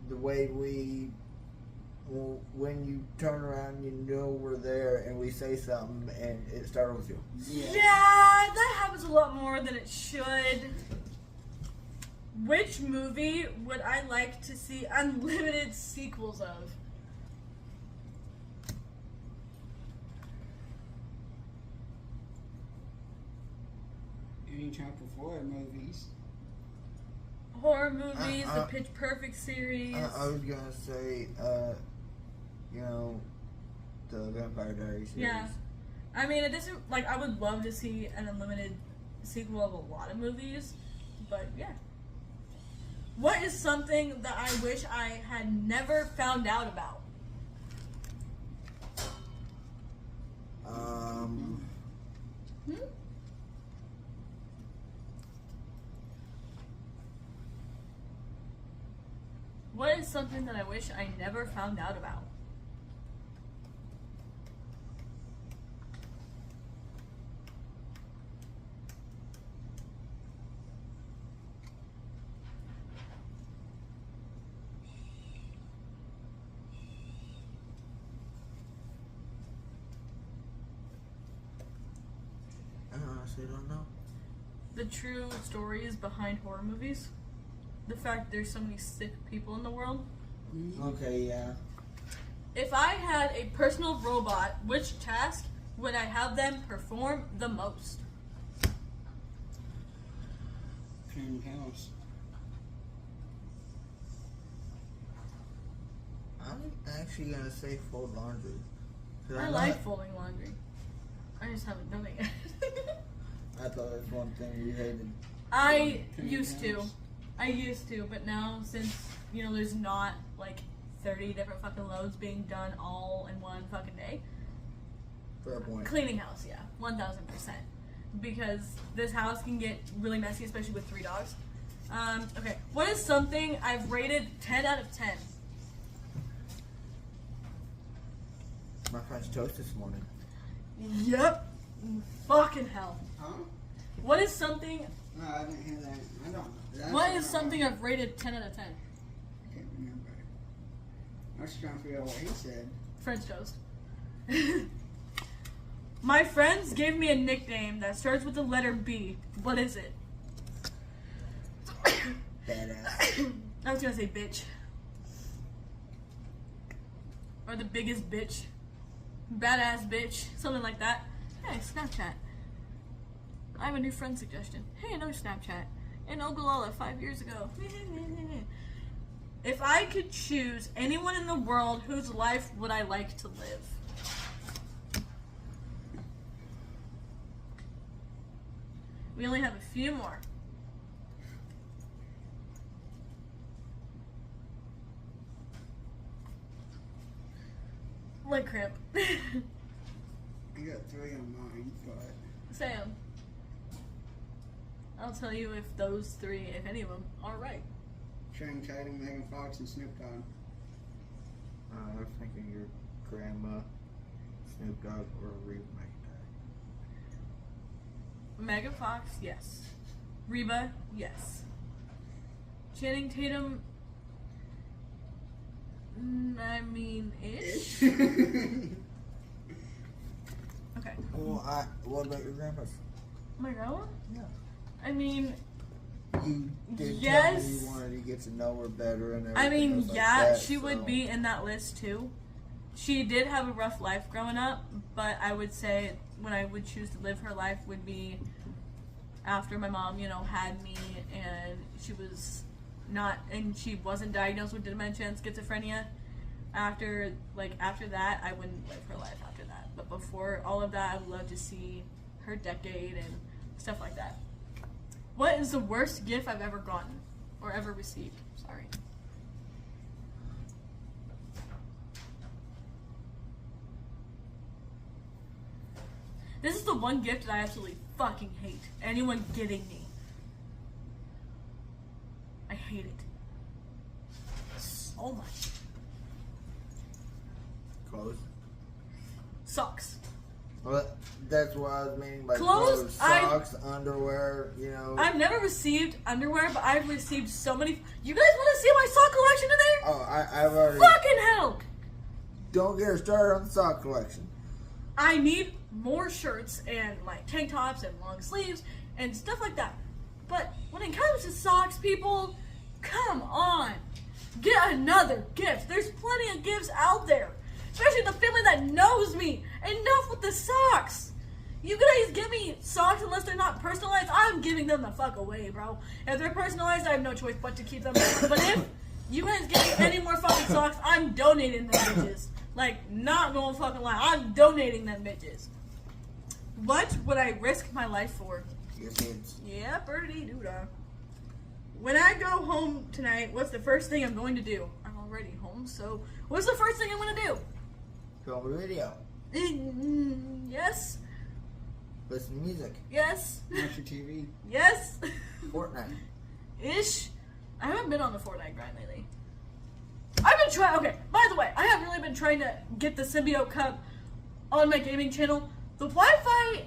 The way when you turn around, you know we're there, and we say something, and it startles you. Yeah, that happens a lot more than it should. Which movie would I like to see unlimited sequels of? Any type of horror movies. Horror movies, the Pitch Perfect series. I was gonna say, you know, the Vampire Diaries series. Yeah. I mean, it doesn't, like, I would love to see an unlimited sequel of a lot of movies, but yeah. What is something that I wish I had never found out about? What is something that I wish I never found out about? I honestly don't know. The true stories behind horror movies. The fact there's so many sick people in the world. Okay, yeah. If I had a personal robot, which task would I have them perform the most? Clean house. I'm actually gonna say fold laundry. 'Cause I I'm like not- folding laundry. I just haven't done it yet. I thought that's one thing you hated. I used to, but now since there's not like 30 different fucking loads being done all in one fucking day. Fair point. Cleaning house, yeah, 1000%. Because this house can get really messy, especially with 3 dogs. Okay, what is something I've rated 10 out of 10? My French toast this morning. Yep. Fucking hell. Huh? What is something? No, I didn't hear that. I don't. That's What I is don't something know. I've rated 10 out of 10? I can't remember. I was trying to figure out what he said. French toast. My friends gave me a nickname that starts with the letter B. What is it? Badass. I was gonna say bitch. Or the biggest bitch. Badass bitch. Something like that. Hey, Snapchat. I have a new friend suggestion. Hey, another Snapchat. In Ogallala 5 years ago. If I could choose anyone in the world, whose life would I like to live? We only have a few more. Leg cramp. I got 3 on mine, but Sam. I'll tell you if those 3, if any of them, are right. Channing Tatum, Megan Fox, and Snoop Dogg. I was thinking your grandma, Snoop Dogg, or Reba McIntyre. Megan Fox, yes. Reba, yes. Channing Tatum, I mean, ish. Okay. Well, what about your grandpa's? My grandma? Yeah. I mean, You did Yes. tell me you wanted to get to know her better and everything. I mean, else like yeah, that, she would so- be in that list too. She did have a rough life growing up, but I would say when I would choose to live her life would be after my mom, had me and she was and she wasn't diagnosed with dementia and schizophrenia. After that, I wouldn't live her life after that. But before all of that, I would love to see her decade and stuff like that. What is the worst gift I've ever gotten or ever received? Sorry. This is the one gift that I absolutely fucking hate. Anyone getting me. I hate it. So much. Clothes. Socks. Well, that's what I was meaning by Clothes, clothes. Socks, underwear, I've never received underwear, but I've received so many. You guys want to see my sock collection today? Oh, I've already. Fucking hell! Don't get her started on the sock collection. I need more shirts and like tank tops and long sleeves and stuff like that. But when it comes to socks, people, come on. Get another gift. There's plenty of gifts out there. Especially the family that knows me. Enough with the socks. You guys give me socks unless they're not personalized. I'm giving them the fuck away, bro. If they're personalized, I have no choice but to keep them. But if you guys give me any more fucking socks, I'm donating them bitches. Like, not going fucking lie. I'm donating them bitches. What would I risk my life for? Your kids. Yeah, birdie doo-dah. When I go home tonight, what's the first thing I'm going to do? I'm already home, so what's the first thing I'm going to do? Film a video. Yes. Listen to music. Yes. Watch your TV. Yes. Fortnite. Ish. I haven't been on the Fortnite grind lately. I've been trying. Okay, by the way, I have really been trying to get the Symbiote Cup on my gaming channel. The Wi-Fi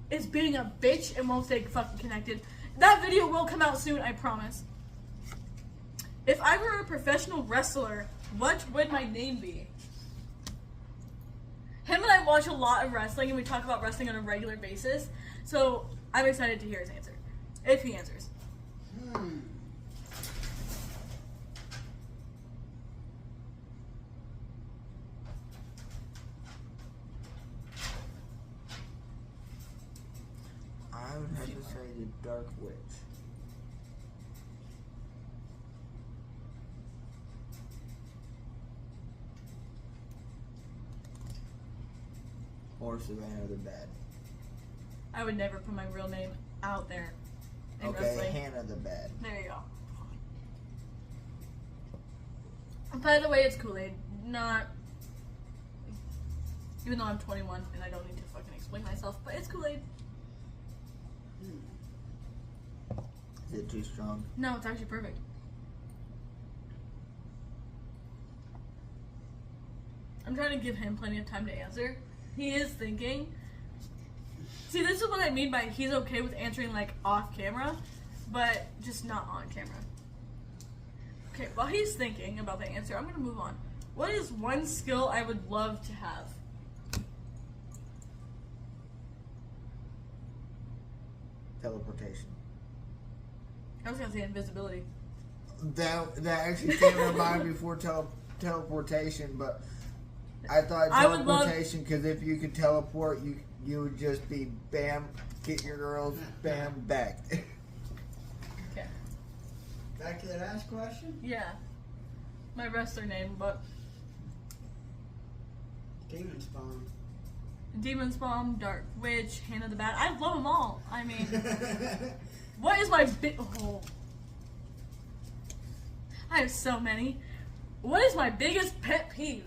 is being a bitch and won't stay fucking connected. That video will come out soon, I promise. If I were a professional wrestler, what would my name be? Him and I watch a lot of wrestling, and we talk about wrestling on a regular basis. So I'm excited to hear his answer, if he answers. I would have to say the Dark Witch. Or Savannah the Bad. I would never put my real name out there in Okay, wrestling. Hannah the Bad. There you go. By the way, it's Kool-Aid, not... Even though I'm 21 and I don't need to fucking explain myself, but it's Kool-Aid. Is it too strong? No, it's actually perfect. I'm trying to give him plenty of time to answer. He is thinking. See, this is what I mean by he's okay with answering like off camera, but just not on camera. Okay, while he's thinking about the answer, I'm gonna move on. What is one skill I would love to have? Teleportation. I was gonna say invisibility. That actually came to mind before teleportation, but I thought I would love- teleportation because if you could teleport, you would just be bam, get your girls, bam, back. Okay. Back to the last question. Yeah. My wrestler name, but Demon Spawn. Demon Spawn, Dark Witch, Hannah the Bad. I love them all. I mean, what is my oh. I have so many. What is my biggest pet peeve?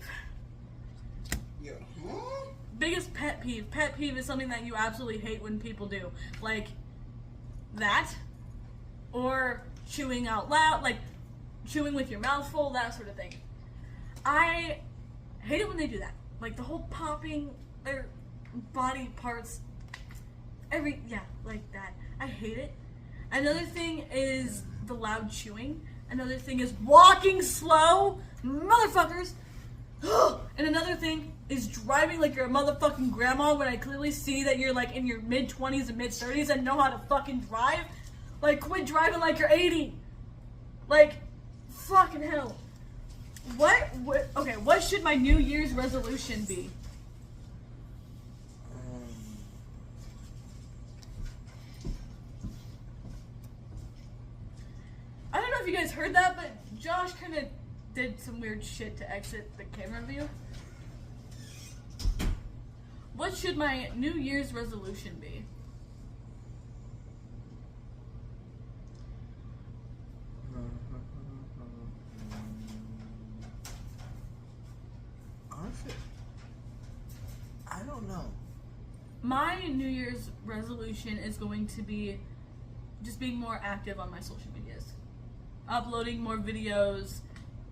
Yo, huh? Biggest pet peeve. Pet peeve is something that you absolutely hate when people do. Like that. Or chewing out loud. Like chewing with your mouth full. That sort of thing. I hate it when they do that. Like the whole popping their body parts. Like that. I hate it. Another thing is the loud chewing. Another thing is walking slow. Motherfuckers. And another thing is driving like you're a motherfucking grandma when I clearly see that you're like in your mid-20s and mid-30s and know how to fucking drive. Like, quit driving like you're 80. Like, fucking hell. What should my New Year's resolution be? I don't know if you guys heard that, but Josh kind of did some weird shit to exit the camera view. What should my New Year's resolution be? Honestly, I don't know. My New Year's resolution is going to be just being more active on my social medias. Uploading more videos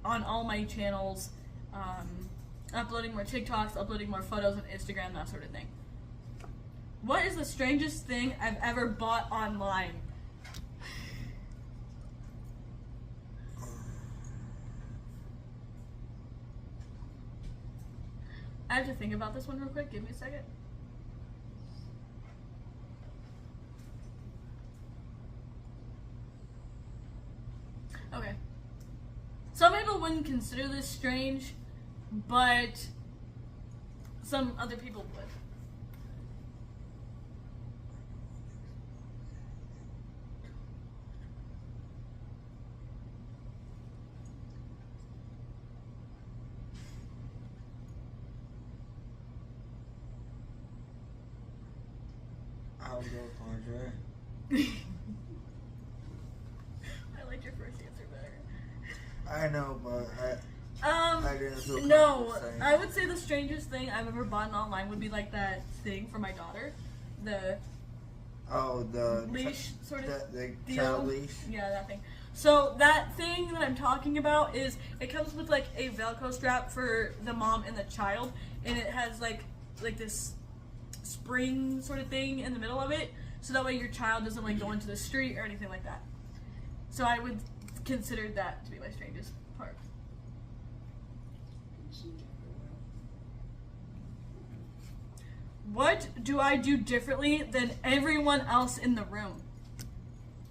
on all my channels, uploading more TikToks, uploading more photos on Instagram, that sort of thing. What is the strangest thing I've ever bought online? I have to think about this one real quick. Give me a second. Okay. Some people wouldn't consider this strange, but some other people would. I'll go Andre. I like your first answer better. I know, but I didn't feel No, comfortable saying I would say the strangest thing I've ever bought online would be like that thing for my daughter. The the leash sort of the deal. child leash. Yeah, that thing. So that thing that I'm talking about is, it comes with like a Velcro strap for the mom and the child, and it has like this spring sort of thing in the middle of it, so that way your child doesn't like go into the street or anything like that. So I would consider that to be my strangest part. What do I do differently than everyone else in the room?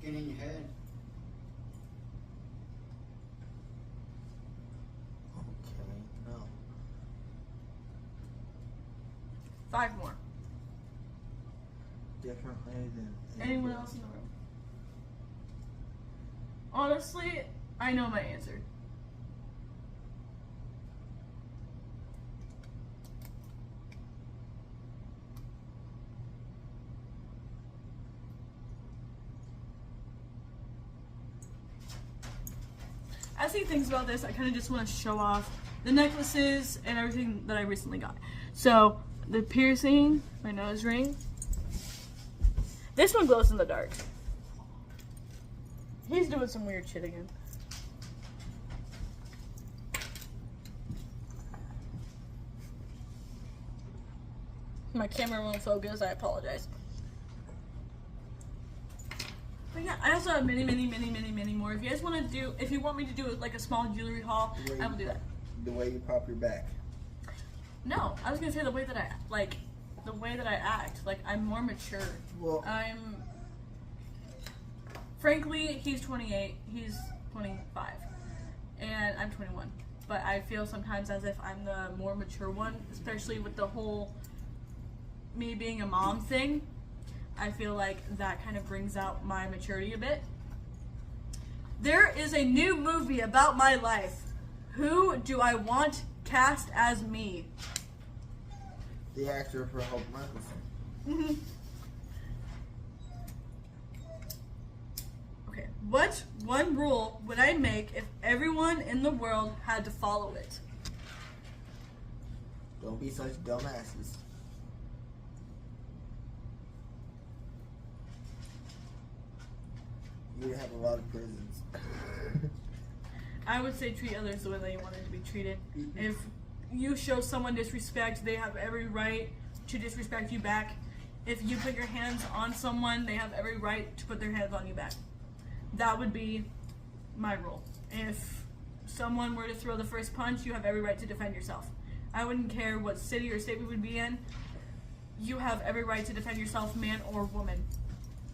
Get in your head. Okay, no. 5 more. Differently than Anyone else in the room? Honestly, I know my answer. classy things about this, I kind of just want to show off the necklaces and everything that I recently got. So, the piercing, my nose ring. This one glows in the dark. He's doing some weird shit again. My camera won't focus, I apologize. But yeah, I also have many more. If you guys want to do, if you want me to do like a small jewelry haul, I will do that. The way you pop your back. No, I was gonna say the way that I act. Like, I'm more mature. Well, Frankly, he's 28, he's 25, and I'm 21. But I feel sometimes as if I'm the more mature one, especially with the whole me being a mom thing. I feel like that kind of brings out my maturity a bit. There is a new movie about my life. Who do I want cast as me? the actor for Hope Michelson. Okay, what one rule would I make if everyone in the world had to follow it? Don't be such dumbasses. You'd have a lot of prisons. I would say treat others the way they wanted to be treated. If you show someone disrespect, they have every right to disrespect you back. If you put your hands on someone, they have every right to put their hands on you back. That would be my rule. If someone were to throw the first punch, you have every right to defend yourself. I wouldn't care what city or state we would be in. You have every right to defend yourself, man or woman.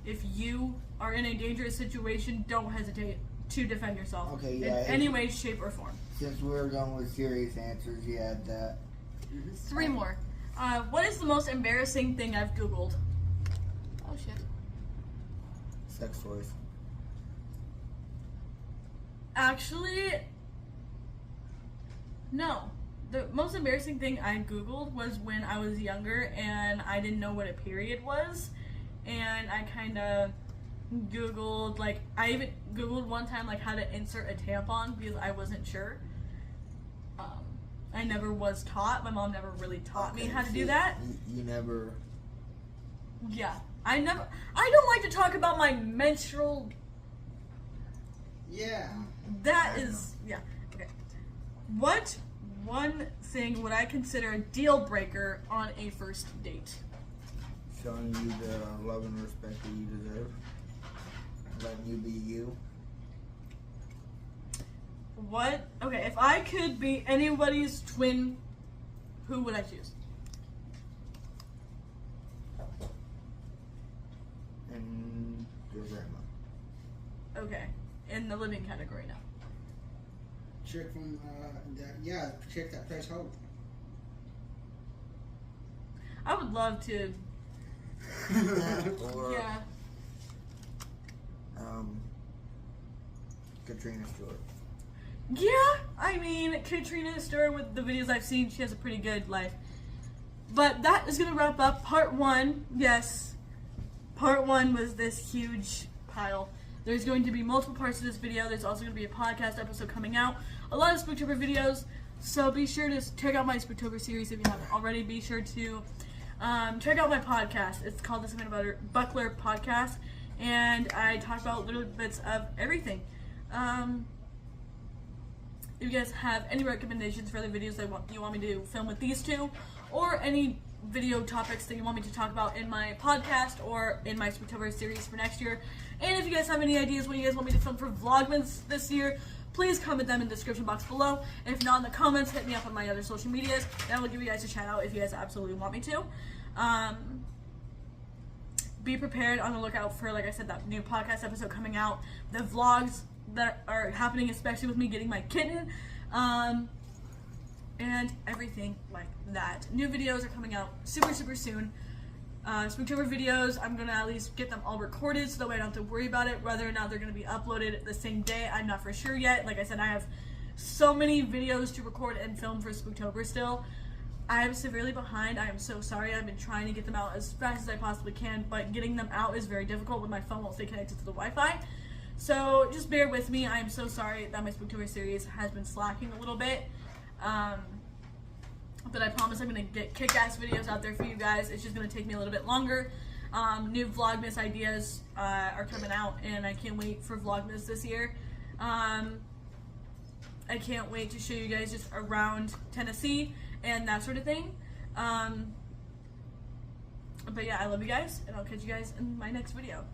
If you are in a dangerous situation, don't hesitate to defend yourself Okay, in yeah, any way, shape, or form. Since we were going with serious answers, you had that. 3 more. What is the most embarrassing thing I've Googled? Oh shit. Sex toys. Actually, no. The most embarrassing thing I Googled was when I was younger and I didn't know what a period was. And I kind of Googled, like, I even Googled one time, like, how to insert a tampon because I wasn't sure. I never was taught. My mom never really taught me how to do that. You never. Yeah. I don't like to talk about my menstrual. Yeah. That is, yeah. Okay. What one thing would I consider a deal breaker on a first date? Showing you the love and respect that you deserve. Letting you be you. What? Okay, if I could be anybody's twin, who would I choose? And your grandma. Okay, in the living category now. Chick from, chick that plays Hope. I would love to. Or Yeah. Katrina Stewart. Yeah, I mean, Katrina Stewart, with the videos I've seen, she has a pretty good life. But that is going to wrap up part 1. Yes, part 1 was this huge pile. There's going to be multiple parts to this video. There's also going to be a podcast episode coming out. A lot of Spooktober videos. So be sure to check out my Spooktober series if you haven't already. Be sure to check out my podcast. It's called the Samantha Buckler Podcast. And I talk about little bits of everything. If you guys have any recommendations for other videos that you want me to film with these two, or any video topics that you want me to talk about in my podcast or in my Spooktober series for next year, and if you guys have any ideas what you guys want me to film for Vlogmas this year, please comment them in the description box below. And if not in the comments, hit me up on my other social medias, and I will give you guys a shout out if you guys absolutely want me to. Be prepared, on the lookout for, like I said, that new podcast episode coming out, the vlogs that are happening, especially with me getting my kitten, and everything like that. New videos are coming out super soon. Spooktober videos, I'm gonna at least get them all recorded so that way I don't have to worry about it. Whether or not they're gonna be uploaded the same day, I'm not for sure yet. Like I said, I have so many videos to record and film for Spooktober still. I am severely behind. I am so sorry. I've been trying to get them out as fast as I possibly can, but getting them out is very difficult when my phone won't stay connected to the Wi-Fi. So just bear with me. I'm so sorry that my Spooktober series has been slacking a little bit. But I promise I'm going to get kick-ass videos out there for you guys. It's just going to take me a little bit longer. New Vlogmas ideas are coming out, and I can't wait for Vlogmas this year. I can't wait to show you guys just around Tennessee and that sort of thing. But yeah, I love you guys, and I'll catch you guys in my next video.